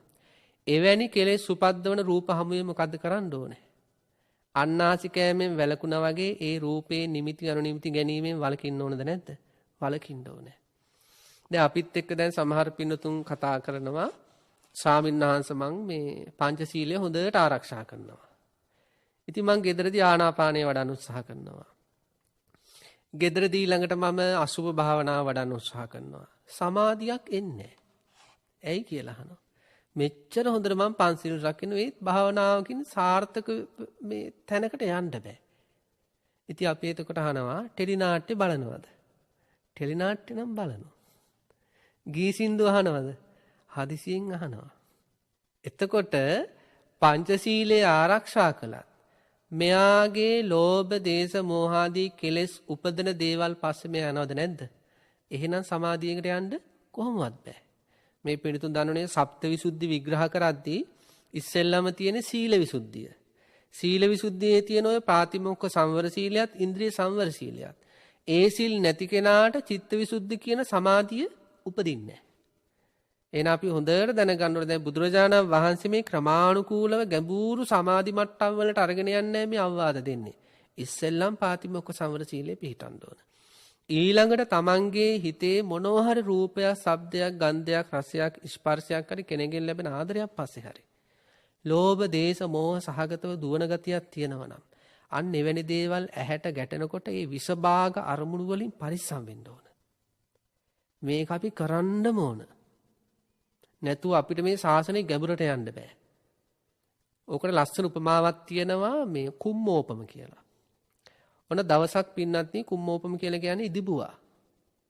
එවැනි කෙලෙස් උපද්දවන රූප හමුවේ මොකද්ද කරන්න ඕනේ? අන්නාසිකෑමෙන් වැළකුණා වගේ ඒ රූපේ නිමිති අනුනිමිති ගැනීමෙන් වළකින්න ඕනද නැද්ද? වළකින්න ඕනේ. දැන් අපිත් එක්ක දැන් සමහර පින්නතුන් කතා කරනවා ස්වාමින්වහන්සේ මං මේ පංචශීලය හොඳට ආරක්ෂා කරනවා. ඉතින් මං ගෙදරදී ආනාපානය වඩන්න උත්සාහ කරනවා. ගෙදරදී ඊළඟට මම අසුභ භාවනාව වඩන්න උත්සාහ කරනවා. සමාධියක් එන්නේ නැහැ. ඇයි කියලා අහනවා. මෙච්චර හොඳට මම පන්සිල් රකින්න ඒත් භාවනාවකින් සාර්ථක මේ තැනකට යන්න බෑ. ඉතින් අපි එතකොට අහනවා ටෙලි නාට්‍ය බලනවද? ටෙලි නාට්‍ය නම් බලනවා. ගී සින්දු අහනවද? හදිසියෙන් අහනවා. එතකොට පංචශීලයේ ආරක්ෂා කළත් මෙයාගේ ලෝභ, දේශ, මෝහ ආදී කෙලෙස් උපදින දේවල් පස්සේ මෙයා යනවද නැද්ද? එහෙනම් සමාධියකට යන්න කොහොමවත් බෑ. මේ පිළිතුන් දන්නෝනේ සප්තවිසුද්ධි විග්‍රහ කරද්දී ඉස්සෙල්ලාම තියෙන සීල විසුද්ධිය. සීල විසුද්ධියේ තියෙන ඔය ප්‍රාතිමොක්ඛ සංවර සීලයත් ඉන්ද්‍රිය සංවර සීලයත්. ඒ සීල් නැති කෙනාට චිත්ත විසුද්ධි කියන සමාධිය උපදින්නේ නැහැ. එහෙනම් අපි හොඳට දැනගන්න ඕනේ දැන් බුදුරජාණන් වහන්සේ මේ ක්‍රමානුකූලව ගැඹුරු සමාධි මට්ටම් වලට අරගෙන යන්නේ මේ අවවාද දෙන්නේ. ඉස්සෙල්ලම් ප්‍රාතිමොක්ඛ සංවර සීලේ පිළිටන්න ඕන. ඊළඟට තමන්ගේ හිතේ මොනවා හරි රූපයක්, ශබ්දයක්, ගන්ධයක්, රසයක්, ස්පර්ශයක් හරි කෙනෙක්ගෙන් ලැබෙන ආදරයක් පස්සේ හරි. ලෝභ, දේශ, මෝහ සහගතව දුවන ගතියක් තියෙනවා නම් අන්න එවැනි දේවල් ඇහැට ගැටෙනකොට ඒ විසභාග අරමුණු වලින් පරිස්සම් වෙන්න ඕන. මේක අපි කරන්නම ඕන. නැතුව අපිට මේ ශාසනය ගැඹුරට යන්න බෑ. ඕකට ලස්සන උපමාවක් තියෙනවා මේ කුම්මෝපම කියලා. ඔන්න දවසක් පින්නත්නි කුම්මෝපම කියලා කියන්නේ ඉදිබුවා.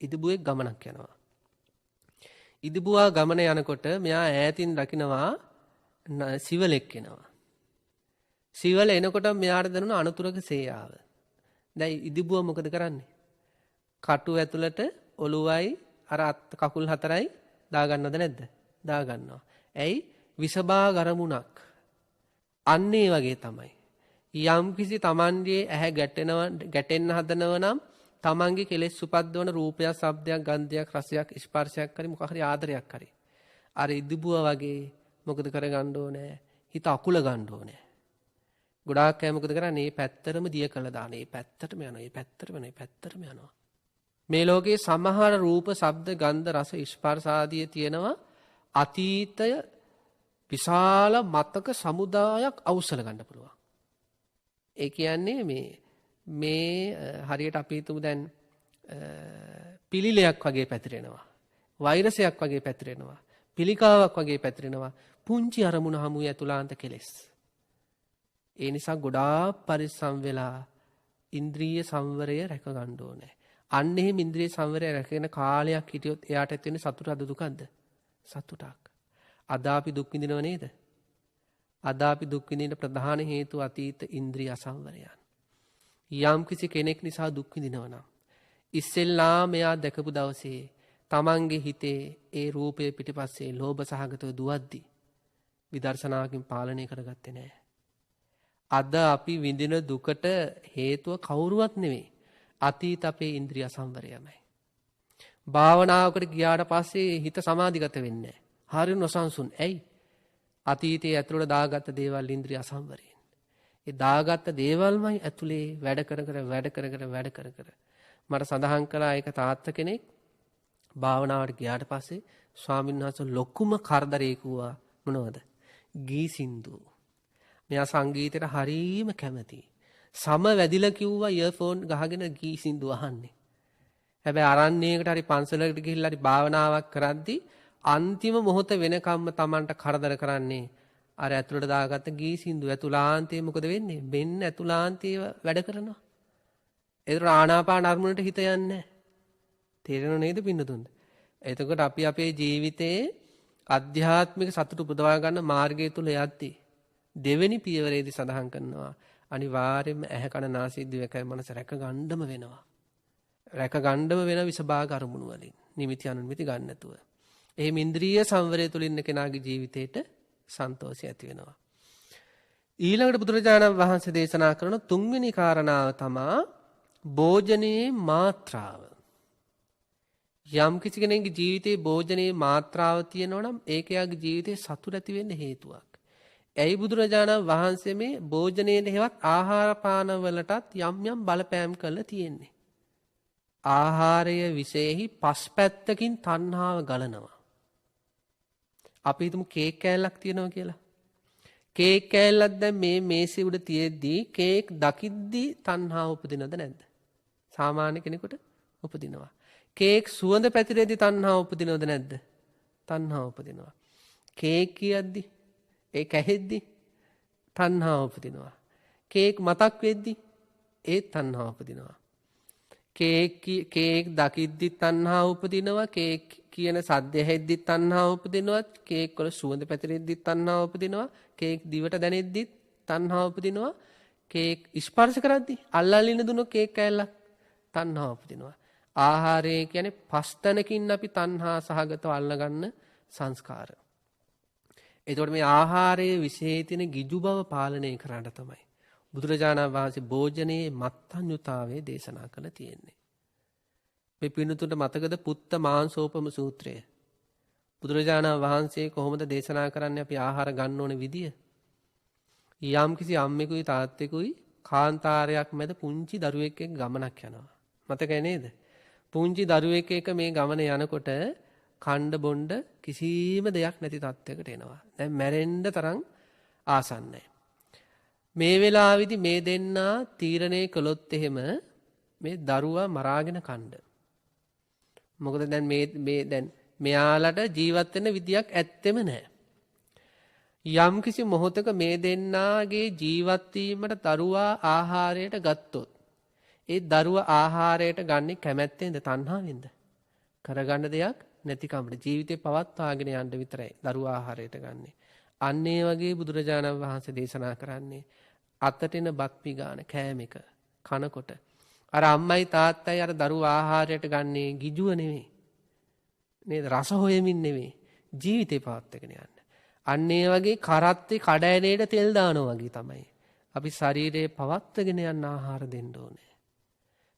ඉදිබුවේ ගමනක් යනවා. ඉදිබුවා ගමන යනකොට මෙයා ඈතින් දකිනවා සිවලෙක් එනවා. සිවල එනකොට මෙයාට දැනුණ අනතුරක සේයාව. දැන් ඉදිබුවා මොකද කරන්නේ? කටු ඇතුළට ඔළුවයි අර කකුල් හතරයි දාගන්නවද නැද්ද? දාගන්නවා. ඇයි? විසභාග අරමුණක්. අන්න ඒ වගේ තමයි. යම් කිසි තමන්ගේ ඇහැ ගැටෙන්න හදනව නම් තමන්ගේ කෙලෙස් උපද්දවන රූපයක්, ශබ්දයක්, ගන්ධයක්, රසයක්, ස්පර්ශයක් හරි මොකක් හරි ආදරයක් හරි. අර ඉදිබුවා වගේ මොකද කරගන්න ඕනේ? හිත අකුල ගන්න ඕනේ. ගොඩාක් අය මොකද කරන්නේ? මේ පැත්තරම දිය කළා දාන. මේ පැත්තටම යනවා. මේ පැත්තටම යනවා. මේ පැත්තටම යනවා. මේ ලෝකේ සමහර රූප, ශබ්ද, ගන්ධ, රස, ස්පර්ශ ආදී තියෙනවා අතීතය විශාල මතක සමුදායක් අවසල ගන්න පුළුවන්. ඒ කියන්නේ මේ හරියට අපි හිතමු දැන් පිළිලයක් වගේ පැතිරෙනවා. වෛරසයක් වගේ පැතිරෙනවා. පිළිකාවක් වගේ පැතිරෙනවා. පුංචි අරමුණ හමුවේ ඇතුළාන්ත කෙලෙස්. ඒ නිසා ගොඩාක් පරිස්සම් වෙලා ඉන්ද්‍රිය සංවරය රැක ගන්න ඕනේ. අන්න එහෙම ඉන්ද්‍රිය සංවරය රැකගෙන කාලයක් හිටියොත් එයාට ඇති වෙන සතුටද දුකද? සතුටක්. අද අපි දුක් විඳිනව නේද? අද අපි දුක් විඳින්න ප්‍රධාන හේතුව අතීත ඉන්ද්‍රිය අසංවරයන්. යම් කිසි කෙනෙක් නිසා දුක් විඳිනවා නම් ඉස්සෙල්ලාම එයා දැකපු දවසේ තමන්ගේ හිතේ ඒ රූපය පිටිපස්සේ ලෝභ සහගතව දුවද්දි විදර්ශනාවකින් පාලනය කරගත්තේ නැහැ. අද අපි විඳින දුකට හේතුව කවුරුවත් නෙවෙයි. අතීත අපේ ඉන්ද්‍රිය අසංවරයමයි. භාවනාවකට ගියාට පස්සේ හිත සමාධිගත වෙන්නේ නැහැ. හරිය නොසන්සුන්. ඇයි? අතීතයේ ඇතුළට දාගත්ත දේවල් ඉන්ද්‍රිය අසංවරයෙන්. ඒ දාගත්ත දේවල්මයි ඇතුලේ වැඩ කර කර මට සඳහන් කළා ඒක තාත්තා කෙනෙක් භාවනාවට ගියාට පස්සේ ස්වාමීන් වහන්සේ ලොකුම කරදරේ කිව්වා මොනවද? ගී සින්දු. මෙයා සංගීතයට හරීම කැමතියි. සම වැදිලා කිව්වා ඉයර්ෆෝන් ගහගෙන ගී සින්දු අහන්නේ. හැබැයි අරණ්‍යයකට හරි පන්සලකට ගිහිල්ලා හරි භාවනාවක් කරද්දී අන්තිම මොහොත වෙනකම්ම Tamanට කරදර කරන්නේ අර ඇතුළට දාගත්ත ගී සින්දු. ඇතුළාන්තයේ මොකද වෙන්නේ? මෙන්න ඇතුළාන්තයේ වැඩ කරනවා. ඒතර ආනාපාන අරමුණට හිත යන්නේ නැහැ. තේරෙනව නේද පින්නතුන්ද? එතකොට අපි අපේ ජීවිතයේ ආධ්‍යාත්මික සතුට උපදවා ගන්න මාර්ගය තුල යද්දී දෙවෙනි පියවරේදී සඳහන් කරනවා අනිවාර්යයෙන්ම ඇහැ කන නාසය දිවකය මනස රැක ගන්නම වෙනවා. රැක ගන්නම වෙන විසභාග අරමුණු වලින් නිමිති අනුනිමිති ගන්න නැතුව. එහෙම ඉන්ද්‍රිය සංවරය තුල ඉන්න කෙනාගේ ජීවිතේට සන්තෝෂය ඇති වෙනවා. ඊළඟට බුදුරජාණන් වහන්සේ දේශනා කරන තුන්වෙනි කාරණාව තමා භෝජනයේ මාත්‍රාව. යම් කිසි කෙනෙකුගේ ජීවිතේ භෝජනයේ මාත්‍රාව තියෙනවා නම් ඒක යාගේ ජීවිතේ සතුට ඇති වෙන්න හේතුවක්. ඇයි බුදුරජාණන් වහන්සේ මේ භෝජනයේ හේවත් ආහාර පාන වලටත් යම් යම් බලපෑම් කරලා තියෙන්නේ. ආහාරය විශේෂයි පස් පැත්තකින් තණ්හාව ගලනවා. අපි හිතමු කේක් කෑල්ලක් තියෙනවා කියලා. කේක් කෑල්ලක් දැන් මේ මේසෙ උඩ තියෙද්දී කේක් දකිද්දී තණ්හාව උපදිනවද නැද්ද? සාමාන්‍ය කෙනෙකුට උපදිනවා. කේක් සුවඳ පැතිරෙද්දී තණ්හාව උපදිනවද නැද්ද? තණ්හාව උපදිනවා. කේක් කියද්දී ඒ කැහෙද්දී තණ්හාව උපදිනවා. කේක් මතක් වෙද්දී ඒ තණ්හාව උපදිනවා. කේක් දකිද්දි තණ්හාව උපදිනවා. කේක් කියන සද්දය හෙද්දි තණ්හාව උපදිනවා. කේක් වල සුවඳ පැතිරෙද්දි තණ්හාව උපදිනවා. කේක් දිවට දැනෙද්දි තණ්හාව උපදිනවා. කේක් ස්පර්ශ කරද්දි අල්ලලින දුන කේක් කෑල්ලක් තණ්හාව උපදිනවා. ආහාරය කියන්නේ පස් තැනකින් අපි තණ්හා සහගතව අල්ලගන්න සංස්කාර. එතකොට මේ ආහාරයේ විශේෂ තියෙන ගිජු බව පාලනය කරන්න තමයි බුදුරජාණන් වහන්සේ භෝජනයේ මත්ඤ්‍යතාවය දේශනා කළ තියෙන්නේ. මේ පින්නතුන්ට මතකද පුත්ත මාංසෝපම සූත්‍රය? බුදුරජාණන් වහන්සේ කොහොමද දේශනා කරන්නේ අපි ආහාර ගන්න ඕන විදිය? යම්කිසි අම්මෙකුයි තාත්තෙකුයි කාන්තාරයක් මැද පුංචි දරුවෙක් එක්ක ගමනක් යනවා. මතකයි නේද? පුංචි දරුවෙක් එක්ක මේ ගමන යනකොට කණ්ඩ බොණ්ඩ කිසිම දෙයක් නැති තත්යකට එනවා. දැන් මැරෙන්න තරම් ආසන්නයි. මේ වෙලාවේදී මේ දෙන්නා තීරණය කළොත් එහෙම මේ දරුවා මරාගෙන කණ්ඩ. මොකද දැන් මේ දැන් මෙයාලට ජීවත් වෙන්න විදියක් ඇත්තෙම නැහැ. යම්කිසි මොහොතක මේ දෙන්නාගේ ජීවත් වීමට දරුවා ආහාරයට ගත්තොත් ඒ දරුවා ආහාරයට ගන්නේ කැමැත්තෙන්ද තණ්හාවෙන්ද? කරගන්න දෙයක් නැතිකමට ජීවිතේ පවත්වාගෙන යන්න විතරයි දරුවා ආහාරයට ගන්නෙ. අන්න ඒ වගේ බුදුරජාණන් වහන්සේ දේශනා කරන්නේ අතටෙන බත් පිගාන කෑම එක කනකොට අර අම්මයි තාත්තයි අර දරුවා ආහාරයට ගන්නේ ගිජුව නෙවෙයි. නේද? රස හොයමින් නෙවෙයි. ජීවිතේ පවත්වාගෙන යන්න. අන්න ඒ වගේ කරත්තේ කඩෑනේට තෙල් දානවා වගේ තමයි. අපි ශරීරයේ පවත්වාගෙන යන ආහාර දෙන්න ඕනේ.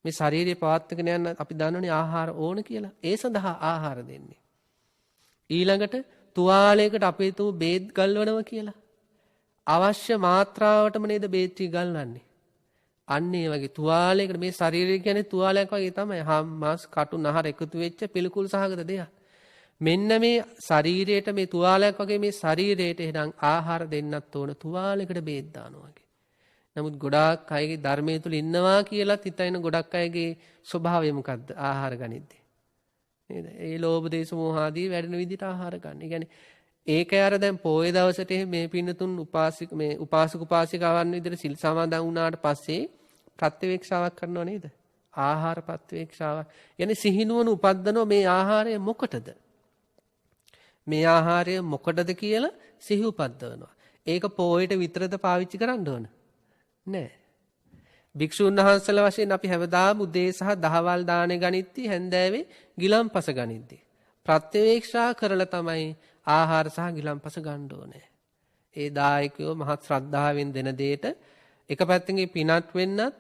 මේ ශරීරයේ පවත්වාගෙන යන අපි දන්නෝනේ ආහාර ඕන කියලා. ඒ සඳහා ආහාර දෙන්නේ. ඊළඟට තුවාලයකට අපේ තු බේත් ගල්වනවා කියලා. අවශ්‍ය මාත්‍රාවටම නේද බේත් ටික ගල්වන්නේ. අන්න ඒ වගේ තුවාලයකට මේ ශරීරය කියන්නේ තුවාලයක් වගේ තමයි. හම් මාස් කටු නහර එකතු වෙච්ච පිළිකුල් සහගත දෙයක්. මෙන්න මේ ශරීරයට මේ තුවාලයක් වගේ මේ ශරීරයට එහෙනම් ආහාර දෙන්නත් ඕන තුවාලයකට බේත් දානවා වගේ. නමුත් ගොඩාක් අයගේ ධර්මයේ තුල ඉන්නවා කියලා හිතන ගොඩක් අයගේ ස්වභාවය මොකද්ද? ආහාර ගනිද්දී. නේද? ඒ ලෝභ දේශ මොහ ආදී වැඩෙන විදිහට ආහාර ගන්න. ඒ කියන්නේ ඒකේ අර දැන් පොයේ දවසට මේ පින්නතුන් උපාසක උපාසිකාවන් විදිහට සිල් සමාදන් වුණාට පස්සේ ප්‍රත්‍යවේක්ෂාවක් කරනව නේද? ආහාර ප්‍රත්‍යවේක්ෂාව. يعني සිහිනුවන උපද්දනෝ මේ ආහාරය මොකටද? මේ ආහාරය මොකටද කියලා සිහි උපද්දවනවා. ඒක පොයට විතරද පාවිච්චි කරන්න ඕන? නෑ. භික්ෂුන් වහන්සේලා වශයෙන් අපි හැමදාම උදේ සහ දහවල් දානේ ගනිද්දී හැන්දෑවේ ගිලම්පස ගනිද්දී ප්‍රත්‍යවේක්ෂා කරලා තමයි ආහාර සහ ගිලම්පස ගන්න ඕනේ. ඒ දායකයෝ මහත් ශ්‍රද්ධාවෙන් දෙන දෙයට එක පැත්තකින් පිනත් වෙන්නත්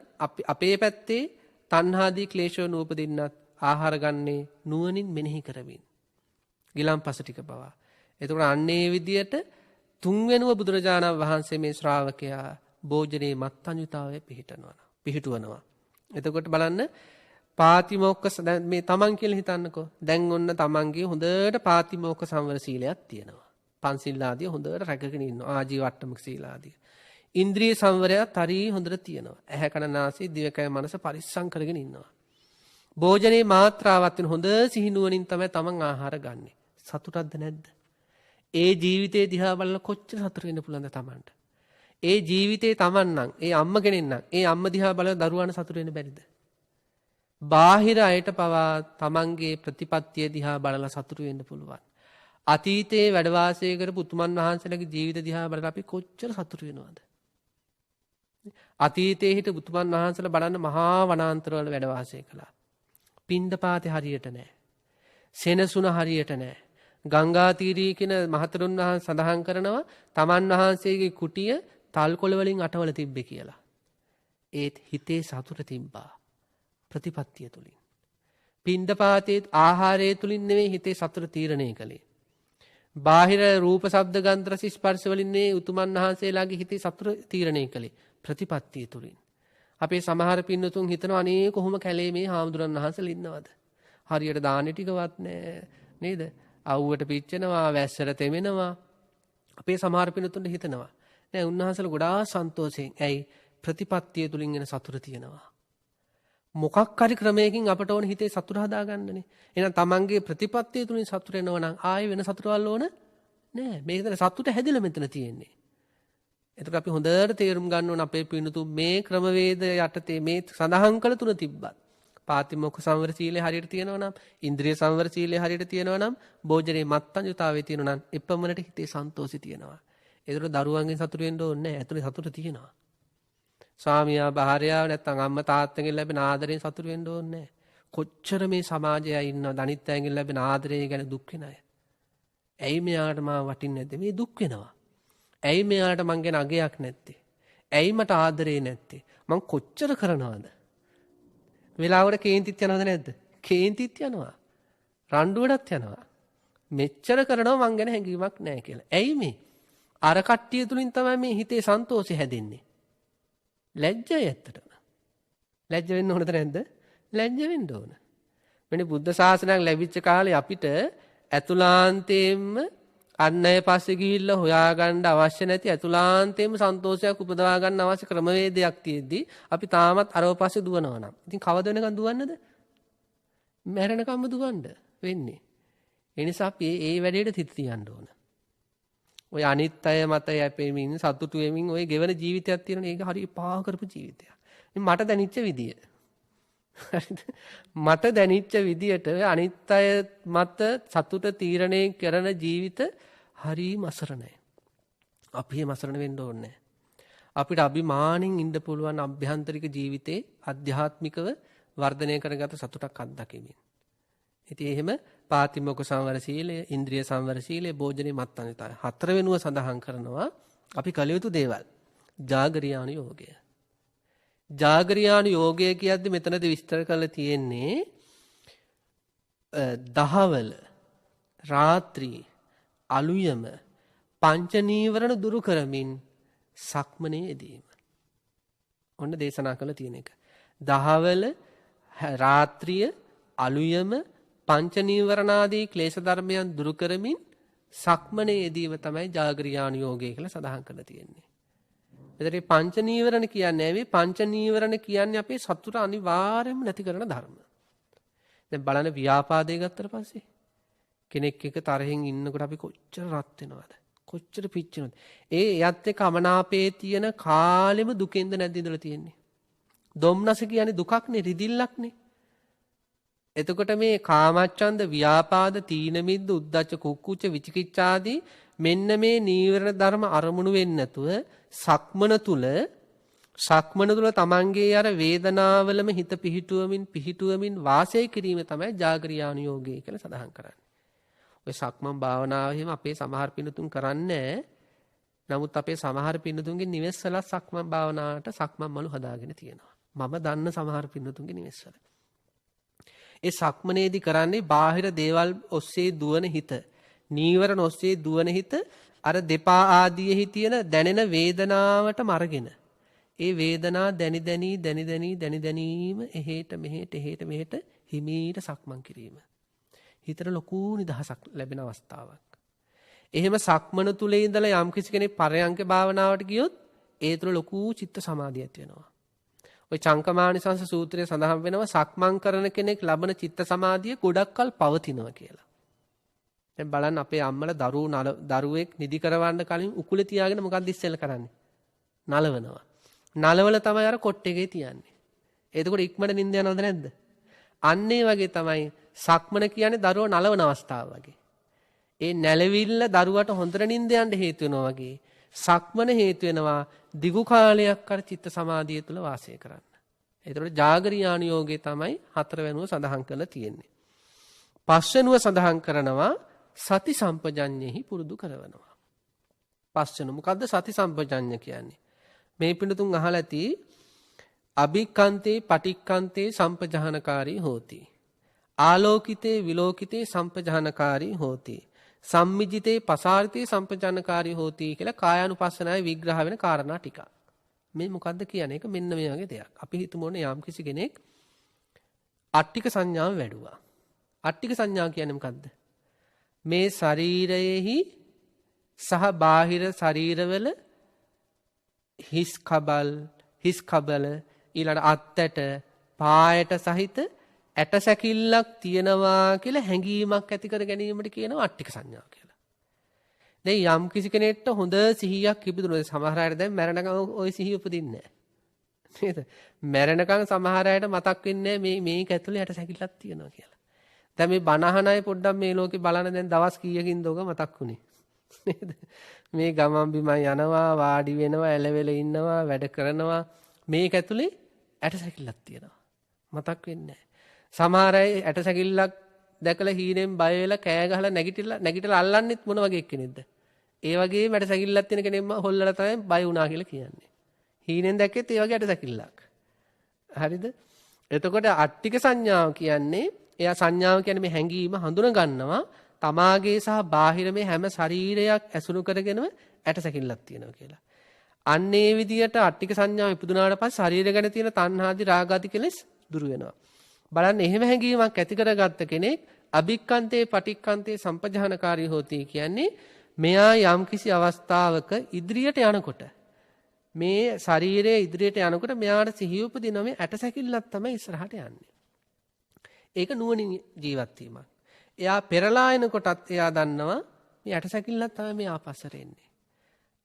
අපේ පැත්තේ තණ්හාදී ක්ලේශෝ නූපදින්නත් ආහාර ගන්නේ නුවණින් මෙනෙහි කරමින්. ගිලම්පස ටික පවා. එතකොට අන්නේ විදියට තුන්වෙනුව බුදුරජාණන් වහන්සේ මේ ශ්‍රාවකයා භෝජනේ මත්ඤ්‍යතාවය පිහිටුවනවා. එතකොට බලන්න පාතිමෝක්ඛ මේ තමන් කියලා හිතන්නකෝ. දැන් ඔන්න තමන්ගේ හොඳට පාතිමෝක්ඛ සංවර සීලයක් තියෙනවා. පන්සිල් ආදී හොඳට රැකගෙන ඉන්නවා. ආජීවට්ටමක සීල ආදී. ඉන්ද්‍රිය සංවරයත් හරි හොඳට තියෙනවා. ඇහැ කන නාසය දිවකය මනස පරිස්සම් කරගෙන ඉන්නවා. භෝජනේ මාත්‍රාවත් වෙන හොඳ සිහිනුවණින් තමයි තමන් ආහාර ගන්නෙ. සතුටක්ද නැද්ද? ඒ ජීවිතේ දිහා බලලා කොච්චර සතුට වෙන්න පුළුවන්ද තමන්ට? ඒ ජීවිතේ තමන් නම් ඒ අම්ම කෙනෙක් නම් ඒ අම්ම දිහා බලලා දරුවාට සතුට වෙන්න බැරිද? බාහිර අයට පවා තමන්ගේ ප්‍රතිපත්තිය දිහා බලලා සතුට වෙන්න පුළුවන්. අතීතයේ වැඩ වාසය කරපු උතුමන් වහන්සේලාගේ ජීවිත දිහා බලලා අපි කොච්චර සතුට වෙනවද? අතීතයේ හිටපු උතුමන් වහන්සේලා බලන්න මහා වනාන්තරවල වැඩ වාසය කළා. පින්දපාතේ හරියට නැහැ. සෙනසුන හරියට නැහැ. ගංගා තීරයේ කියන මහතෙරුන් වහන්සේ සඳහන් කරනවා තමන් වහන්සේගේ කුටිය තල්කොළ වලින් අටවල තිබ්බේ කියලා. ඒත් හිතේ සතුට තිබ්බා ප්‍රතිපත්තිය තුලින්. පින්දපාතේ ආහාරය තුලින් නෙවෙයි හිතේ සතුට තීරණය කළේ. බාහිර රූප ශබ්ද ගන්ධ රස ස්පර්ශ වලින් නේ උතුමන් වහන්සේලාගේ හිතේ සතුට තීරණය කළේ ප්‍රතිපත්තිය තුලින්. අපේ සමහර පින්නතුන් හිතනවා අනේ කොහොම කැලේ මේ හාමුදුරන් වහන්සේලා ඉන්නවද? හරියට දාන්නේ ටිකවත් නැහැ නේද? අවුවට පිච්චෙනවා, වැස්සට තෙමෙනවා. අපේ සමහර පින්නතුන්ට හිතනවා නෑ උන්වහන්සේලා ගොඩාක් සන්තෝෂයෙන්. ඇයි? ප්‍රතිපත්තිය තුලින් එන සතුට තියෙනවා. මොකක් හරි ක්‍රමයකින් අපට ඕන හිතේ සතුට හදාගන්නනේ. එහෙනම් තමන්ගේ ප්‍රතිපත්තිය තුලින් සතුට එනවා නම් ආයෙ වෙන සතුටවල් ඕන නෑ. මේකද සතුට හැදිලා මෙතන තියෙන්නේ. එතකොට අපි හොඳට තේරුම් ගන්න ඕන අපේ පින්නතුන් මේ ක්‍රමවේද යටතේ මේ සඳහන් කළ තුන තිබ්බත් පාතිමෝක්ඛ සංවර සීලය හරියට තියෙනවා නම් ඉන්ද්‍රිය සංවර සීලය හරියට තියෙනවා නම් භෝජනේ මත්ඤ්‍යතාවයේ තියෙනවා නම් එපමණට හිතේ සන්තෝෂي තියෙනවා. ඒතර දරුවන්ගෙන් සතුට වෙන්න ඕනේ නැහැ. ඇතුලේ සතුට තියෙනවා. ස්වාමියා භාර්යාව නැත්නම් අම්මා තාත්තගෙන් ලැබෙන ආදරයෙන් සතුට වෙන්න ඕනේ නැහැ. කොච්චර මේ සමාජයේ ඉන්නවද අනිත් අයගෙන් ලැබෙන ආදරය ගැන දුක් වෙන අය. ඇයි මෙයාට මාව වටින්නේ නැද්ද? මේ දුක් වෙනවා. ඇයි මෙයාට මං ගැන අගයක් නැත්තේ? ඇයි මට ආදරේ නැත්තේ? මං කොච්චර කරනවද? වෙලාවට කේන්තිත් යනවද නැද්ද? කේන්තිත් යනවා. රණ්ඩුවටත් යනවා. මෙච්චර කරනවා මං ගැන හැඟීමක් නැහැ කියලා. ඇයි මේ? අර කට්ටිය තුලින් තමයි මේ හිතේ සන්තෝෂය හැදෙන්නේ. ලැජ්ජයි ඇත්තටම. ලැජ්ජ වෙන්න ඕනද නැද්ද? ලැජ්ජ වෙන්න ඕන. මෙන්න බුද්ධ ශාසනයක් ලැබිච්ච කාලේ අපිට ඇතුලාන්තයෙන්ම අන් අය පස්සේ ගිහිල්ලා හොයාගන්න අවශ්‍ය නැති ඇතුලාන්තයෙන්ම සන්තෝෂයක් උපදවා ගන්න අවශ්‍ය ක්‍රමවේදයක් තියෙද්දි අපි තාමත් අරව පස්සේ දුවනවා නම් ඉතින් කවද වෙනකන් දුවන්නද? මැරෙනකම්ම දුවන්න වෙන්නේ. ඒ නිසා අපි ඒ වැඩේට හිත තියන්න ඕන. ඔය අනිත් අය මත යැපෙමින් සතුටු වෙමින් ඔය ගෙවන ජීවිතයක් තියෙනනේ ඒක හරි පා කරපු ජීවිතයක්. මට දැනෙච්ච විදිය. හරිද? මට දැනෙච්ච විදියට අනිත් අය මත සතුට තීරණය කරන ජීවිත හරිම අසරණයි. අපි මේ අසරණ වෙන්න ඕනේ. අපිට අභිමාණෙන් ඉන්න පුළුවන් අභ්‍යන්තරික ජීවිතේ ආධ්‍යාත්මිකව වර්ධනය කරගත සතුටක් අත්දැකීමෙන්. ඉතින් එහෙම පාතිමොක්ඛ සංවර සීලය, ඉන්ද්‍රිය සංවර සීලය, භෝජනේ මත්තානිතය. හතර වෙනුව සඳහන් කරනවා අපි කළ යුතු දේවල්. ජාගරියාණු යෝගය. ජාගරියාණු යෝගය කියද්දි මෙතනදී විස්තර කරලා තියෙන්නේ දහවල, රාත්‍රී, අලුයම පංච නීවරණ දුරු කරමින් සක්මනේ යෙදීම. ඔන්න දේශනා කළ තියෙන එක. දහවල, රාත්‍රිය, අලුයම පංච නීවරණාදී ක්ලේශ ධර්මයන් දුරු කරමින් සක්මනේ යෙදීම තමයි ජාගරියාණු යෝගය කියලා සඳහන් කරලා තියෙන්නේ. එතකොට පංච නීවරණ කියන්නේ මේ පංච නීවරණ කියන්නේ අපේ සතුට අනිවාර්යයෙන්ම නැති කරන ධර්ම. දැන් බලන්න ව්‍යාපාදේ ගත්තට පස්සේ කෙනෙක් එක තරහෙන් ඉන්නකොට අපි කොච්චර රත් වෙනවද? කොච්චර පිච්චෙනවද? ඒ එයත් එක්ක අමනාපේ තියෙන කාලෙම දුකෙන්ද නැද්ද ඉඳලා තියෙන්නේ. දොම්නස කියන්නේ දුකක්නේ, රිදිල්ලක්නේ. එතකොට මේ කාමච්ඡන්ද, ව්‍යාපාද, තීන මිද්ද, උද්ධච්ච, කුක්කුච්ච, විචිකිච්ඡාදී මෙන්න මේ නීවරණ ධර්ම අරමුණු වෙන්නේ නැතුව සක්මන තුල තමන්ගේ අර වේදනාවලම හිත පිහිටුවමින් වාසය කිරීම තමයි ජාගරියාණු යෝගය කියලා සඳහන් කරන්නේ. ඔය සක්මන් භාවනාව එහෙම අපේ සමහර පින්නතුන් කරන්නේ. නමුත් අපේ සමහර පින්නතුන්ගේ නිවෙස්වල සක්මන් භාවනාවට සක්මන් මළු හදාගෙන තියෙනවා. මම දන්න සමහර පින්නතුන්ගේ නිවෙස්වල. ඒ සක්මනේදී කරන්නේ බාහිර දේවල් ඔස්සේ දුවන හිත, නීවරණ ඔස්සේ දුවන හිත අර දෙපා ආදීෙහි තියෙන දැනෙන වේදනාවටම අරගෙන ඒ වේදනා දැනි දැනීම එහෙට මෙහෙට හිමීට සක්මන් කිරීම. හිතට ලොකු නිදහසක් ලැබෙන අවස්ථාවක්. එහෙම සක්මන තුලේ ඉඳලා යම් කිසි කෙනෙක් පරයන්ක භාවනාවට ගියොත් ඒ තුල ලොකු චිත්ත සමාධියක් වෙනවා. ඔය චංකමානිසංස සූත්‍රයේ සඳහන් වෙනවා සක්මන් කරන කෙනෙක් ලබන චිත්ත සමාධිය ගොඩක්කල් පවතිනවා කියලා. දැන් බලන්න අපේ අම්මලා දරුවෙක් නිදි කරවන්න කලින් උකුලේ තියාගෙන මොකක්ද ඉස්සෙල්ල කරන්නේ? නලවනවා. නලවල තමයි අර කොට්ටේගේ තියන්නේ. එතකොට ඉක්මනට නිින්ද යනවද නැද්ද? අන්න ඒ වගේ තමයි සක්මන කියන්නේ දරුවා නලවන අවස්ථාව වගේ. ඒ නැලවිල්ල දරුවට හොඳට නිින්ද යන්න හේතු වෙනවා වගේ සක්මන හේතු වෙනවා දිගු කාලයක් අර චිත්ත සමාධිය තුළ වාසය කරන්න. එතකොට ජාගරියාණු යෝගය තමයි හතරවෙනුව සඳහන් කරලා තියෙන්නේ. පස්වෙනුව සඳහන් කරනවා සති සම්පජඤ්ඤෙහි පුරුදු කරනවා. පස්වෙනුව මොකද්ද සති සම්පජඤ්ඤ කියන්නේ? මේ පිටුතුන් අහලා ඇති අභික්ඛන්තේ පටික්ඛන්තේ සම්පජානකාරී හෝති. ආලෝකිතේ විලෝකිතේ සම්පජානකාරී හෝති. සම්මිජිතේ පසාරිතේ සම්පජානකාරී හෝති කියලා කායානුපස්සනාවේ විග්‍රහ වෙන කාරණා ටික. මේ මොකද්ද කියන්නේ? ඒක මෙන්න මේ වගේ දෙයක්. අපි හිතමුනේ යම් කිසි කෙනෙක් අට්ටික සංඥාව වැඩුවා. අට්ටික සංඥාව කියන්නේ මොකද්ද? මේ ශරීරයේහි සහ බාහිර ශරීරවල හිස් කබල ඊළඟ අත්තට පායට සහිත ඇට සැකිල්ලක් තියනවා කියලා හැඟීමක් ඇති කර ගැනීමට කියනවා අට්ටික සංඥා කියලා. දැන් යම් කිසි කෙනෙක්ට හොඳ සිහියක් ඉපදුනොත් සමහර අයට දැන් මරණකම් ওই සිහිය උපදින්නේ නැහැ. නේද? මරණකම් සමහර අයට මතක් වෙන්නේ මේක ඇතුලේ ඇට සැකිල්ලක් තියනවා කියලා. දැන් මේ බණහන අය පොඩ්ඩක් මේ ලෝකේ බලන දැන් දවස් කීයකින්ද ඔක මතක් වුනේ. නේද? මේ ගමන් බිමන් යනවා, වාඩි වෙනවා, එළවෙල ඉන්නවා, වැඩ කරනවා. මේක ඇතුලේ ඇට සැකිල්ලක් තියෙනවා. මතක් වෙන්නේ නැහැ. සමහර අය ඇට සැකිල්ලක් දැකලා හීනෙන් බය වෙලා කෑ ගහලා නැගිටලා අල්ලන්නෙත් මොන වගේ කෙනෙක්ද? ඒ වගේම ඇට සැකිල්ලක් තියෙන කෙනෙක්ම හොල්ලලා තමයි බය වුණා කියලා කියන්නේ. හීනෙන් දැක්කෙත් ඒ වගේ ඇටසැකිල්ලක්. හරිද? එතකොට අට්ටික සංඥාව කියන්නේ එයා සංඥාව කියන්නේ මේ හැඟීම හඳුන ගන්නවා තමාගේ සහ බාහිර මේ හැම ශරීරයක් ඇසුරු කරගෙනම ඇටසැකිල්ලක් තියෙනවා කියලා. අන්න ඒ විදියට අට්ටික සංඥාව ඉපදුනාට පස්සේ ශරීරය ගැන තියෙන තණ්හාදි රාගාදි කෙලෙස් දුරු වෙනවා. බලන්න එහෙම හැඟීමක් ඇති කරගත්ත කෙනෙක් අභික්ඛන්තේ පටික්ඛන්තේ සම්පජානකාරී හොති කියන්නේ මෙයා යම්කිසි අවස්ථාවක ඉදිරියට යනකොට මේ ශරීරයේ ඉදිරියට යනකොට මෙයාට සිහිය උපදින මේ ඇටසැකිල්ලක් තමයි ඉස්සරහට යන්නේ. ඒක නුවණින් ජීවත් වීමක්. එයා පෙරලා එනකොටත් එයා දන්නවා මේ ඇටසැකිල්ලක් තමයි මේ ආපස්සට එන්නේ.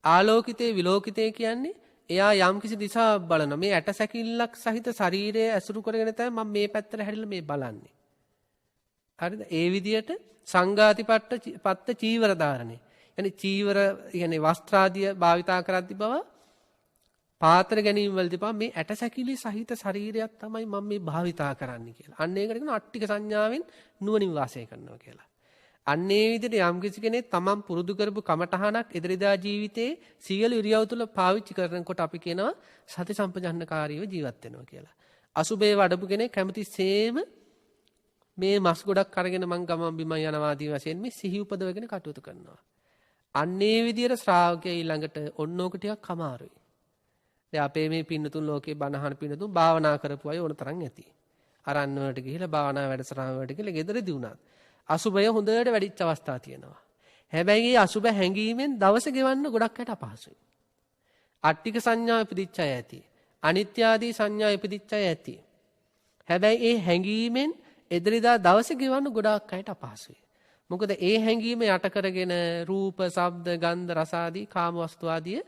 ආලෝකිතේ විලෝකිතේ කියන්නේ එයා යම්කිසි දිශාවක් බලන මේ ඇටසැකිල්ලක් සහිත ශරීරය ඇසුරු කරගෙන තමයි මම මේ පැත්තට හැරිලා මේ බලන්නේ. හරිද? ඒ විදියට සංඝාතිපත්ත චීවර ධාරණේ. يعني චීවර يعني වස්ත්‍රාදිය භාවිතා කරද්දී බව පාත්‍ර ගැනීම වලදී බව මේ ඇටසැකිලි සහිත ශරීරයක් තමයි මම මේ භාවිතා කරන්නේ කියලා. අන්න ඒකට කියන අට්ටික සංඥාවෙන් නුවණින් වාසය කරනවා කියලා. අන්න ඒ විදිහට යම් කිසි කෙනෙක් තමන් පුරුදු කරපු කමඨහනක් එදිරිදා ජීවිතේ සියලු ඉරියව් තුළ පාවිච්චි කරනකොට අපි කියනවා සති සම්පජාන්නකාරීව ජීවත් වෙනවා කියලා. අසුබේ වඩපු කෙනෙක් කැමතිසේම මේ මස් ගොඩක් අරගෙන මං ගමන් බිමන් යනවා ආදී වශයෙන් මේ සිහි උපදවගෙන කටයුතු කරනවා. අන්න ඒ විදිහට ශ්‍රාවකයා ඊළඟට ඔන්නෝක ටිකක් අමාරුයි. දැන් අපේ මේ පින්නතුන් ලෝකේ බණහන පින්නතුන් භාවනා කරපු අය ඕන තරම් ඇති. අරන් වලට ගිහිලා භාවනා වැඩසටහන් වලට ගිහලා ගෙදරදී උනත් අසුබය හොඳට වැඩිච්ච අවස්ථා තියෙනවා. හැබැයි මේ අසුබ හැංගීමෙන් දවස ගෙවන්න ගොඩක් අයට අපහසුයි. අට්ටික සංඥා ඉපදිච්ච අය ඇති. අනිත්‍ය ආදී සංඥා ඉපදිච්ච අය ඇති. හැබැයි ඒ හැංගීමෙන් එදිරිදා දවස ගෙවන්න ගොඩක් අයට අපහසුයි. මොකද ඒ හැංගීම යට කරගෙන රූප, ශබ්ද, ගන්ධ, රස ආදී කාම වස්තු ආදී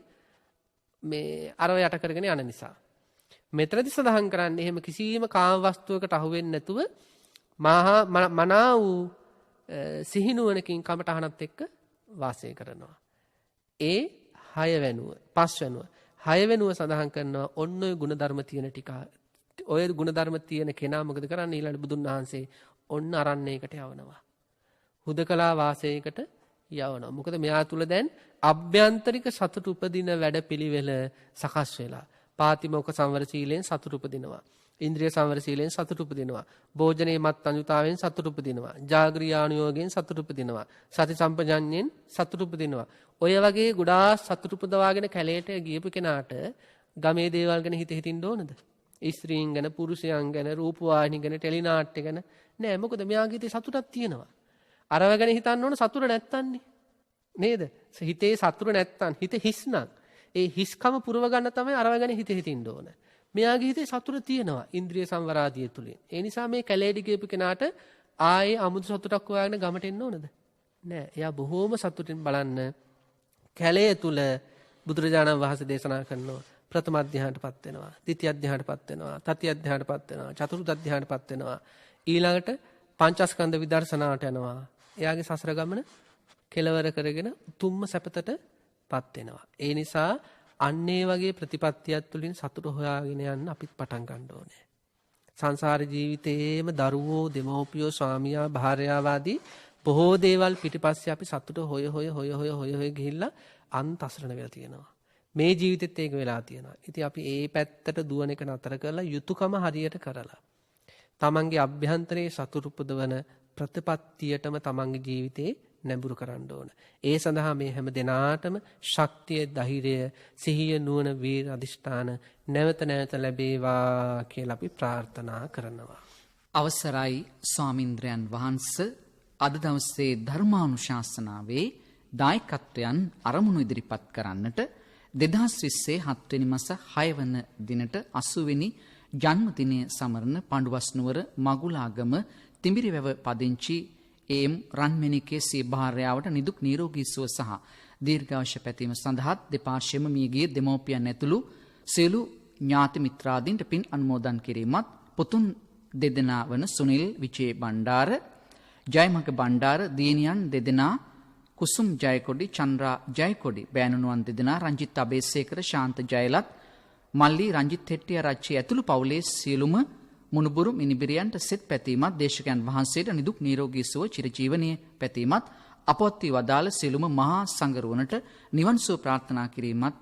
මේ අරව යට කරගෙන යන නිසා. මෙතනදි සඳහන් කරන්නේ එහෙම කිසියම් කාම වස්තුවකට අහු වෙන්නේ නැතුව මනා වූ සිහිනුවණකින් කමඨහනත් එක්ක වාසය කරනවා. ඒ 6 වෙනුව, 5 වෙනුව, 6 වෙනුව සඳහන් කරනවා ඔන්න ඔය ಗುಣධර්ම තියෙන ටික. ඔය ಗುಣධර්ම තියෙන කෙනා මොකද කරන්නේ? ඊළඟ බුදුන් වහන්සේ ඔන්න අරණේකට යවනවා. හුදකලා වාසයකට යවනවා. මොකද මෙයා තුල දැන් අභ්‍යන්තරික සතුට උපදින වැඩපිළිවෙල සකස් වෙලා. පාතිමෝක්ඛ සංවර සීලෙන් සතුට උපදිනවා. ඉන්ද්‍රිය සංවර සීලෙන් සතුට උපදිනවා. භෝජනේ මත් අඤුතාවෙන් සතුට උපදිනවා. ජාග්‍රියානුയോഗයෙන් සතුට උපදිනවා. සති සම්පජඤ්ඤයෙන් සතුට උපදිනවා. ඔය වගේ ගොඩාක් සතුට උපදවාගෙන කැලේට ගියපු කෙනාට ගමේ දේවල් ගැන හිතින්න ඕනද? ස්ත්‍රීන් ගැන, පුරුෂයන් ගැන, රූපවාහිනී ගැන, ටෙලිනාට්‍ය ගැන නෑ. මොකද මෙයාගේ හිතේ සතුටක් තියෙනවා. අරව ගැන හිතන්න ඕන සතුට නැත්තන්නේ. නේද? හිතේ සතුට නැත්තන් හිත හිස්නම් ඒ හිස්කම පුරව ගන්න තමයි අරව ගැන හිතින්න ඕන. මෙයාගේ හිතේ සතුට තියෙනවා ඉන්ද්‍රිය සංවරාදිය තුලින්. ඒ නිසා මේ කැලේඩි ගියපු කෙනාට ආයේ අමුතු සතුටක් හොයාගෙන ගමට එන්න ඕනද? නෑ. එයා බොහෝම සතුටින් බලන්න කැලේ තුල බුදුරජාණන් වහන්සේ දේශනා කරනවා ප්‍රථම අධ්‍යාහයටපත් වෙනවා, ද්විතිය අධ්‍යාහයටපත් වෙනවා, තතිය අධ්‍යාහයටපත් වෙනවා, චතුර්ථ අධ්‍යාහයටපත් වෙනවා. ඊළඟට පංචස්කන්ධ විදර්ශනාට යනවා. එයාගේ සසර ගමන කෙලවර කරගෙන තුම්ම සැපතටපත් වෙනවා. ඒ නිසා අන්න ඒ වගේ ප්‍රතිපත්තියක් තුළින් සතුට හොයාගෙන යන්න අපිත් පටන් ගන්න ඕනේ. සංසාර ජීවිතයේම දරුවෝ, දෙමව්පියෝ, ස්වාමියා, භාර්යාව ආදී බොහෝ දේවල් පිටිපස්සේ අපි සතුට හොය ගිහිල්ලා අන්තසරණ වෙලා තියෙනවා. මේ ජීවිතෙත් ඒක වෙලා තියෙනවා. ඉතින් අපි ඒ පැත්තට දුවන එක නතර කරලා යුතුයකම හරියට කරලා තමන්ගේ අභ්‍යන්තරයේ සතුට උපදවන ප්‍රතිපත්තියටම තමන්ගේ ජීවිතේ නැඹුරු කරන්න ඕන. ඒ සඳහා මේ හැම දිනාටම ශක්තිය, ධෛර්යය, සිහිය, නුවණ, වීර, අදිෂ්ඨාන නැවත නැවත ලැබේවා කියලා අපි ප්‍රාර්ථනා කරනවා. අවසරයි ස්වාමින්ද්‍රයන් වහන්සේ, අද දවසේ ධර්මානුශාසනාවේ දායකත්වයන් අරමුණු ඉදිරිපත් කරන්නට 2020 7 වෙනි මාස 6 වන දිනට 80 වෙනි ජන්මදිනය සමරන පඬුවස්නුවර මගුලාගම තිඹිරිවැව පදිංචි එම් රන්මැණිකේ සිය භාර්යාවට නිදුක් නිරෝගී සුව සහ දීර්ඝායුෂ පැතීම සඳහා දෙපාර්ශ්වයම මියගිය දෙමව්පියන් ඇතුළු සියලු ඥාති මිත්‍රාදීන්ට පින් අනුමෝදන් කිරීමත් පුතුන් දෙදෙනා වන සුනිල් විජේ බණ්ඩාර, ජයමග බණ්ඩාර, දියණියන් දෙදෙනා කුසුම් ජයකොඩි, චන්ද්‍රා ජයකොඩි, බෑණනුවන් දෙදෙනා රංජිත් අබේසේකර, ශාන්ත ජයලත්, මල්ලි රංජිත් හෙට්ටිආරච්චි ඇතුළු පවුලේ සියලුම මුණුබුරු මිනිබිරියන්ට සෙත් පැතීමත්, දේශකයන් වහන්සේට නිදුක් නිරෝගී සුව චිරජීවනයේ පැතීමත්, අපවත් වී වදාළ සියලුම මහා සංඝරුවනට නිවන් සුව ප්‍රාර්ථනා කිරීමත්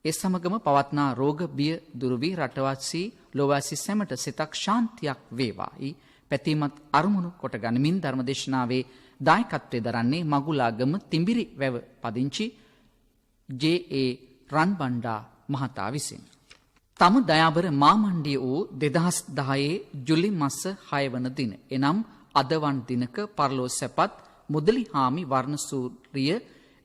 ඒ සමගම පවත්නා රෝග බිය දුරු වී රටවාසී ලෝවාසී සැමට සිතක් ශාන්තියක් වේවායි පැතීමත් අරමුණු කොට ගනිමින් ධර්මදේශනාවේ දායකත්වයේ දරන්නේ මගුලාගම තිඹිරි වැව පදිංචි ජේ.ඒ. රන්බණ්ඩා මහතා විසින්. තම දයාබර මාමණ්ඩිය වූ 2010 ජුලි මාස 6 වන දින එනම් අදවන් දිනක පරලෝ සැපත් මුදලිහාමි වර්ණසූරිය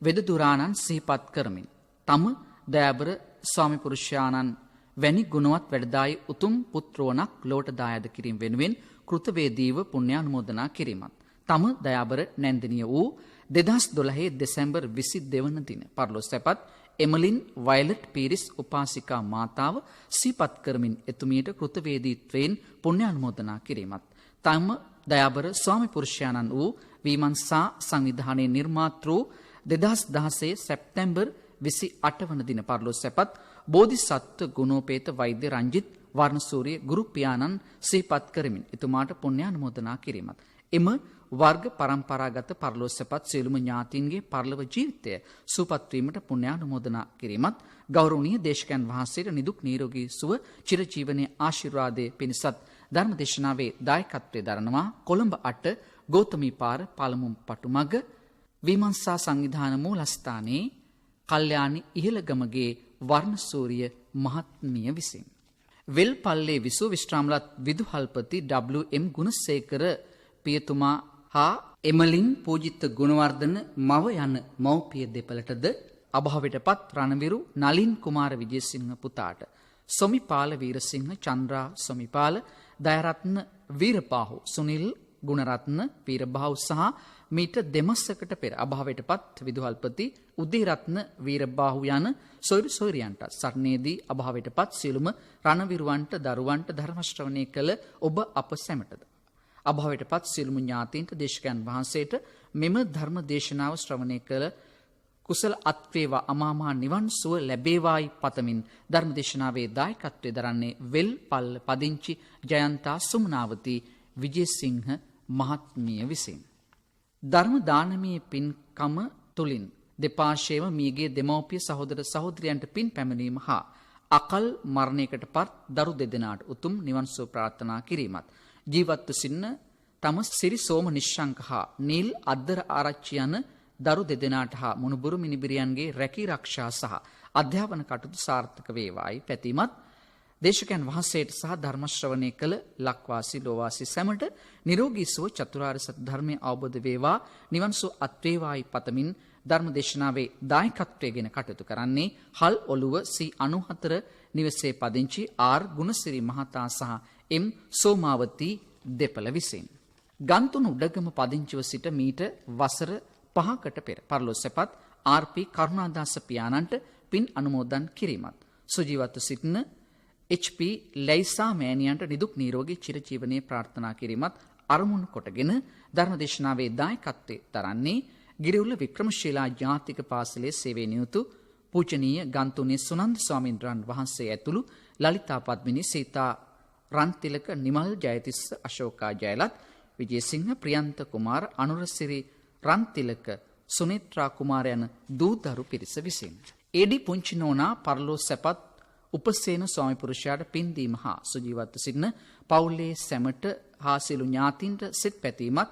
වෙදදුරාණන් සිහිපත් කරමින් තම දයාබර ස්වාමි පුරුෂයාණන් වැනි ගුණවත් වැඩදායි උතුම් පුත්‍රෝණක් ලෝට දායාද කිරීම වෙනුවෙන් කෘතවේදීව පුණ්‍යානුමෝදනා කිරීමත් තම දයාබර නැන්දනිය වූ 2012 දෙසැම්බර් 22 වන දින පරලෝ සැපත් එමලින් වයලට් පීරිස් උපාසිකා මාතාව සිහිපත් කරමින් එතුමියට කෘතවේදීත්වයෙන් පුණ්‍යානුමෝදනා කිරීමත් තම දයාබර ස්වාමි පුරුෂයාණන් වූ විමර්ශා සංවිධානයේ නිර්මාතෘ 2016 සැප්තැම්බර් 28 වන දින පරලෝ සැපත් බෝධිසත්ව ගුණෝපේත වෛද්‍ය රංජිත් වර්ණසූරිය ගුරු පියාණන් සිහිපත් කරමින් එතුමාට පුණ්‍යානුමෝදනා කිරීමත් එම වර්ග පරම්පරාගත පරලෝ සැපත් සියලුම ඥාතීන්ගේ පරලොව ජීවිතය සුවපත් වීමට පුණ්‍යානුමෝදනා කිරීමත් ගෞරවනීය දේශකයන් වහන්සේට නිදුක් නිරෝගී සුව චිරජීවනයේ ආශිර්වාදයේ පිණිසත් ධර්මදේශනාවේ දායකත්වයේ දරනවා කොළඹ 8 ගෞතමී පාර පළමු පටුමග විමර්ශා සංවිධාන මූලස්ථානයේ කල්යාණි ඉහළගමගේ වර්ණසූරිය මහත්මිය විසින් වෙල්පල්ලේ විසූ විශ්‍රාමලත් විදුහල්පති W.M. ගුණසේකර පියතුමා හා එමලින් පූජිත ගුණවර්ධන මව යන මව්පිය දෙපළටද අභාවයටපත් රණවිරු නලින් කුමාර විජේසිංහ පුතාට සොමිපාල වීරසිංහ චන්ද්‍රා සොමිපාල දයරත්න වීරපාහු සුනිල් ගුණරත්න වීරබාහු සහ මීට දෙමස්සකට පෙර අභාවයටපත් විදුහල්පති උදේරත්න වීරබාහු යන සොයුරු සොයුරියන්ට සරණේදී අභාවයටපත් සියලුම රණවිරුවන්ට දරුවන්ට ධර්ම ශ්‍රවණය කළ ඔබ අප සැමටද අභාවයටපත් සියලුම ඥාතීන්ට දේශකයන් වහන්සේට මෙම ධර්ම දේශනාව ශ්‍රවණය කළ කුසල අත්වේවා අමාමහා නිවන් සුව ලැබේවායි පතමින් ධර්ම දේශනාවේ දායකත්වයේ දරන්නේ වෙල්පල්ල පදිංචි ජයන්තා සුමනාවති විජේසිංහ මහත්මිය විසින් ධර්ම දානමය පින්කම තුලින් දෙපාර්ශ්වයේම මියගිය දෙමව්පිය සහෝදර සහෝදරියන්ට පින් පැමිණීම හා අකල් මරණයකට පත් දරු දෙදෙනාට උතුම් නිවන් සුව ප්‍රාර්ථනා කිරීමත් ජීවත්ව සිටින තම සිරි සෝම නිශ්ශංක හා නීල් අද්දර ආරච්චි යන දරු දෙදෙනාට හා මුණුබුරු මිනිබිරියන්ගේ රැකී රක්ෂා සහ අධ්‍යාපන කටයුතු සාර්ථක වේවායි පැතීමත් දේශකයන් වහන්සේට සහ ධර්ම ශ්‍රවණය කළ ලක්වාසී ලෝවාසී සැමට නිරෝගී සුව චතුරාර්ය සත්‍ය ධර්මයේ අවබෝධ වේවා නිවන් සුව අත් වේවායි පතමින් ධර්ම දේශනාවේ දායකත්වයෙන් කටයුතු කරන්නේ හල් ඔළුව C94 නිවසේ පදිංචි ආර් ගුණසිරි මහතා සහ එම් සෝමාවති දෙපළ විසින් ගන්තුන උඩගම පදිංචිව සිට මීට වසර 5කට පෙර පරලෝ සැපත් ආර්.පී. කරුණාදාස පියාණන්ට පින් අනුමෝදන් කිරීමත් සුජීවත්ව සිටින එච්.පී. ලයිසා මෑණියන්ට නිදුක් නිරෝගී චිරජීවනයේ ප්‍රාර්ථනා කිරීමත් අරමුණු කොටගෙන ධර්මදේශනාවේ දායකත්වයේ දරන්නේ ගිරිඋල්ල වික්‍රමශීලා ජාතික පාසලේ සේවයේ නියුතු පූජනීය ගන්තුනේ සුනන්ද ස්වාමීන්ද්‍රයන් වහන්සේ ඇතුළු ලලිතා පද්මිනී සීතා රන්තිලක නිමල් ජයතිස්ස අශෝකා ජයලත් විජේසිංහ ප්‍රියන්ත කුමාර අනුරසිරි රන්තිලක සුනේත්‍රා කුමාර යන දූදරු පිරිස විසින් ඒඩි පුංචි නෝනා පරලෝ සැපත් උපසේන ස්වාමි පුරුෂයාට පින් දීම හා සුජීවත්ව සිටින පවුලේ සැමට හා සියලු ඥාතීන්ට සිත පැතීමත්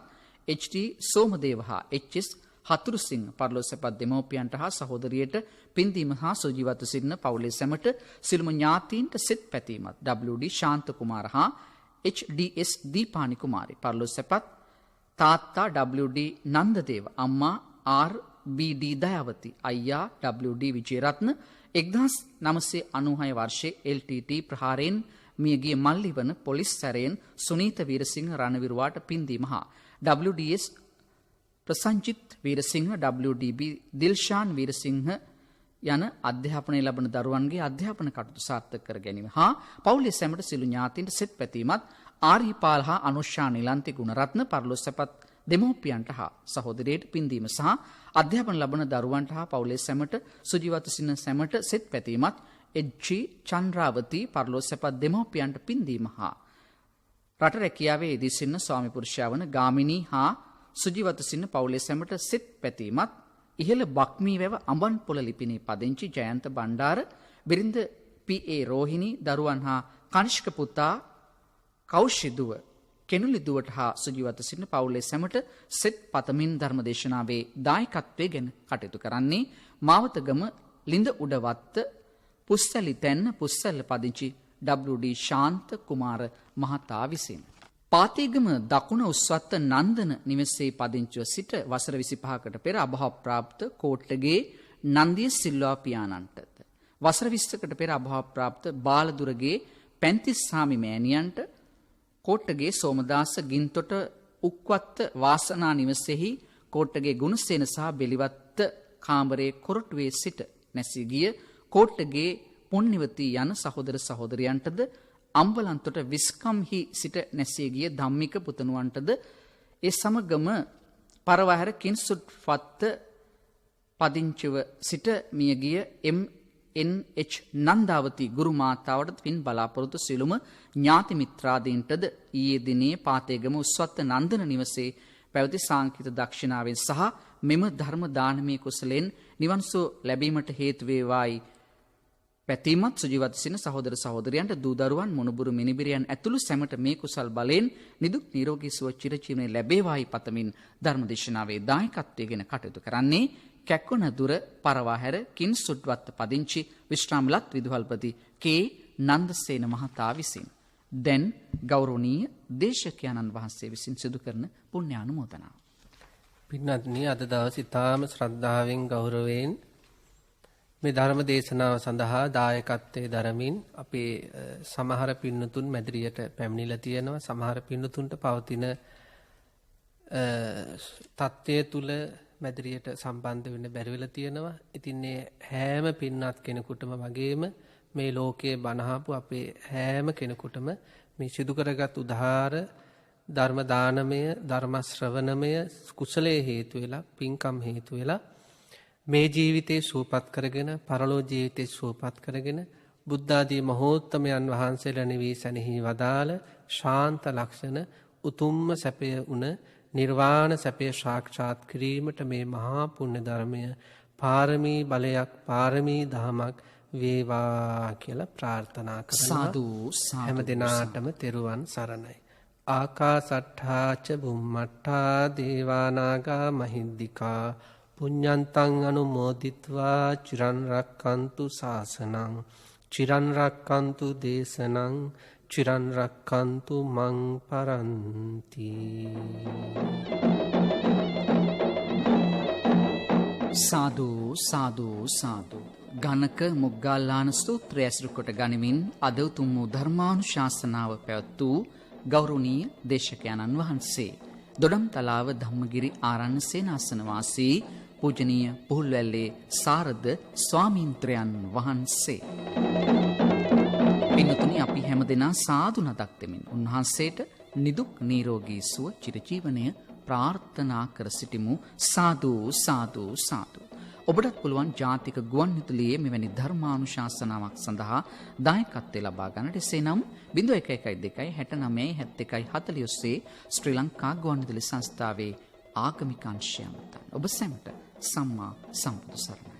එච්.ටී. සෝමදේව හා එච්.එස්. හතුරුසිංහ පරලෝ සැපත් දෙමව්පියන්ට හා සහෝදරියට පින් දීම හා සුජීවත්ව සිටින පවුලේ සැමට සියලුම ඥාතීන්ට සිත පැතීමත් W.ඩී. ශාන්ත කුමාර හා එච්.ඩී.එස්. දීපානි කුමාරි පරලෝ සැපත් තාත්තා W.ඩී. නන්දදේව අම්මා ආර්.බී.ඩී. දයාවති අයියා W.ඩී. විජේරත්න 1996 වර්ෂයේ එල්.ටී.ටී. ප්‍රහාරයෙන් මියගිය මල්ලිවන පොලිස් සැරයෙන් සුනීත වීරසිංහ රණවිරුවාට පින් දීම හා W.ඩී.එස්. ප්‍රසංජිත් වීරසිංහ W.ඩී.බී. දිල්ෂාන් වීරසිංහ යන අධ්‍යාපනය ලබන දරුවන්ගේ අධ්‍යාපන කටයුතු සාර්ථක කර ගැනීම හා පවුලේ සැමට සිළු ඥාතීන්ට සෙත් පැතීමත් ආර්යපාල හා අනුෂ්ඨා නිලන්ති ගුණරත්න පරලොස් සැපත් දෙමව්පියන්ට හා සහෝදරයට පින් දීම සහ අධ්‍යාපන ලබන දරුවන්ට හා පවුලේ සැමට සුජීවත්ව සිටින සැමට සෙත් පැතීමත් එච්.ජී. චන්ද්‍රාවති පරලොස් සැපත් දෙමව්පියන්ට පින් දීම හා රට රැකියාවේ යෙදී සිටින ස්වාමි පුරුෂයා වන ගාමිණී හා සුජීවත්ව සිටින පවුලේ සැමට සෙත් පැතීමත් ඉහළ බක්මී වැව අඹන්පොළ ලිපිනේ පදිංචි ජයන්ත බණ්ඩාර බිරිඳ පී.ඒ. රෝහිණී දරුවන් හා කනිෂ්ක පුතා කෞෂිදුව කෙනුලිදුවට හා සුජීවත සිටින පවුලේ සැමට සෙත් පතමින් ධර්මදේශනාවේ දායකත්වයේ ගැන කටයුතු කරන්නේ මාවතගම ලිඳ උඩවත්ත පුස්සලි තැන්න පුස්සල්ල පදිංචි W.D. ශාන්ත කුමාර මහතා විසින්. පාතේගම දකුණ උස්වත්ත නන්දන නිවසේ පදිංචිව සිට වසර 25කට පෙර අභාවප්‍රාප්ත කෝට්ටගේ නන්දිය සිල්වා පියාණන්ටද වසර 20කට පෙර අභාවප්‍රාප්ත බාලදුරගේ පැන්තිස්සාමි මෑණියන්ට කෝට්ටගේ සෝමදාස ගින්තොට උක්වත්ත වාසනා නිවසේහි කෝට්ටගේ ගුණසේන සහ බෙලිවත්ත කාමරයේ කොරටුවේ සිට නැසී ගිය කෝට්ටගේ පුණ්‍යවතී යන සහෝදර සහෝදරියන්ටද අම්බලන්තොට විස්කම්හි සිට නැසී ගිය ධම්මික පුතණුවන්ටද ඒ සමගම පරවහැර කින්සුට්වත්ත පදිංචිව සිට මියගිය එම්.එන්.එච්. නන්දාවති ගුරු මාතාවට පින් බලාපොරොත්තු සිළුම ඥාති මිත්‍රාදීන්ටද ඊයේ දිනේ පාතේගම උස්වත්ත නන්දන නිවසේ පැවති සාංකිත දක්ෂිනාවෙන් සහ මෙම ධර්ම දානමය කුසලෙන් නිවන් සුව ලැබීමට හේතු වේවායි පැතීමත් සුජීවත සිටින සහෝදර සහෝදරියන්ට දූ දරුවන් මොණුබුරු මිනිබිරියන් ඇතුළු සැමට මේ කුසල් බලෙන් නිදුක් නිරෝගී සුව චිරජීවනයේ ලැබේවායි පතමින් ධර්මදේශනාවේ දායකත්වයෙන් ගෙන කටයුතු කරන්නේ කැක්කුණ දුර පරවාහැර කින්සුඩ්වත්ත පදිංචි විශ්‍රාමලත් විදුහල්පති කේ නන්දසේන මහතා විසින්. දැන් ගෞරවනීය දේශකයන්න් වහන්සේ විසින් සිදු කරන පුණ්‍යානුමෝදනාව. පින්වත්නි, අද දවසේ තාම ශ්‍රද්ධාවෙන් ගෞරවයෙන් මේ ධර්ම දේශනාව සඳහා දායකත්වයේ දරමින් අපේ සමහර පින්නතුන් මැදිරියට පැමිණිලා තියෙනවා. සමහර පින්නතුන්ට පවතින තත්ත්වය තුල මැදිරියට සම්බන්ධ වෙන්න බැරි වෙලා තියෙනවා. ඉතින් මේ හැම පින්නත් කෙනෙකුටම වගේම මේ ලෝකයේ බණහපු අපේ හැම කෙනෙකුටම මේ සිදු කරගත් උදාාර ධර්ම දානමය, ධර්ම ශ්‍රවණමය කුසලයේ හේතු වෙලා, පින්කම් හේතු වෙලා මේ ජීවිතේ සුවපත් කරගෙන, පරලෝ ජීවිතේ සුවපත් කරගෙන බුද්ධ ආදී මහෝත්තමයන් වහන්සේලා නිවී සැනෙහි වදාළ ශාන්ත ලක්ෂණ උතුම්ම සැපය උන නිර්වාණ සැපය සාක්ෂාත් කිරීමට මේ මහා පුණ්‍ය ධර්මය පාරමී බලයක්, පාරමී දහමක් වේවා කියලා ප්‍රාර්ථනා කරනවා. සාදු හැම දිනාටම තෙරුවන් සරණයි. ආකාසට්ඨා ච බුම්මට්ඨා දේවානාගා මහින්దికා පුඤ්ඤන්තං අනුමෝදිත්වා චිරන් රක්칸තු ශාසනං චිරන් රක්칸තු දේශනං චිරන් රක්칸තු මං පරන්ති. සාදු සාදු සාදු. ගණක මුග්ගල්ලාන සූත්‍රය ඇසුරු කොට ගනිමින් අද උතුම් වූ ධර්මානුශාසනාව පැවැත් වූ ගෞරවනීය දේශකයන්න් වහන්සේ දොඩම්තලාව ධම්මගිරි ආරණ්‍ය සේනාසන වාසී පූජනීය පුහුල්වැල්ලේ සාරද ස්වාමීන්ද්‍රයන් වහන්සේ. පින්තුනි, අපි හැමදෙනා සාදු නදක් දෙමින් උන්වහන්සේට නිදුක් නිරෝගී සුව චිරජීවනය ප්‍රාර්ථනා කර සිටිමු. සාදු සාදු සාදු. ඔබටත් පුළුවන් ජාතික ගුවන්විදුලියේ මෙවැනි ධර්මානුශාසනාවක් සඳහා දායකත්වය ලබා ගන්නට. එසේනම් 0112 69 71 40 ශ්‍රී ලංකා ගුවන්විදුලි සංස්ථාවේ ආගමික අංශය මත ඔබ සැමට සම්මා සම්බුදු සරණයි.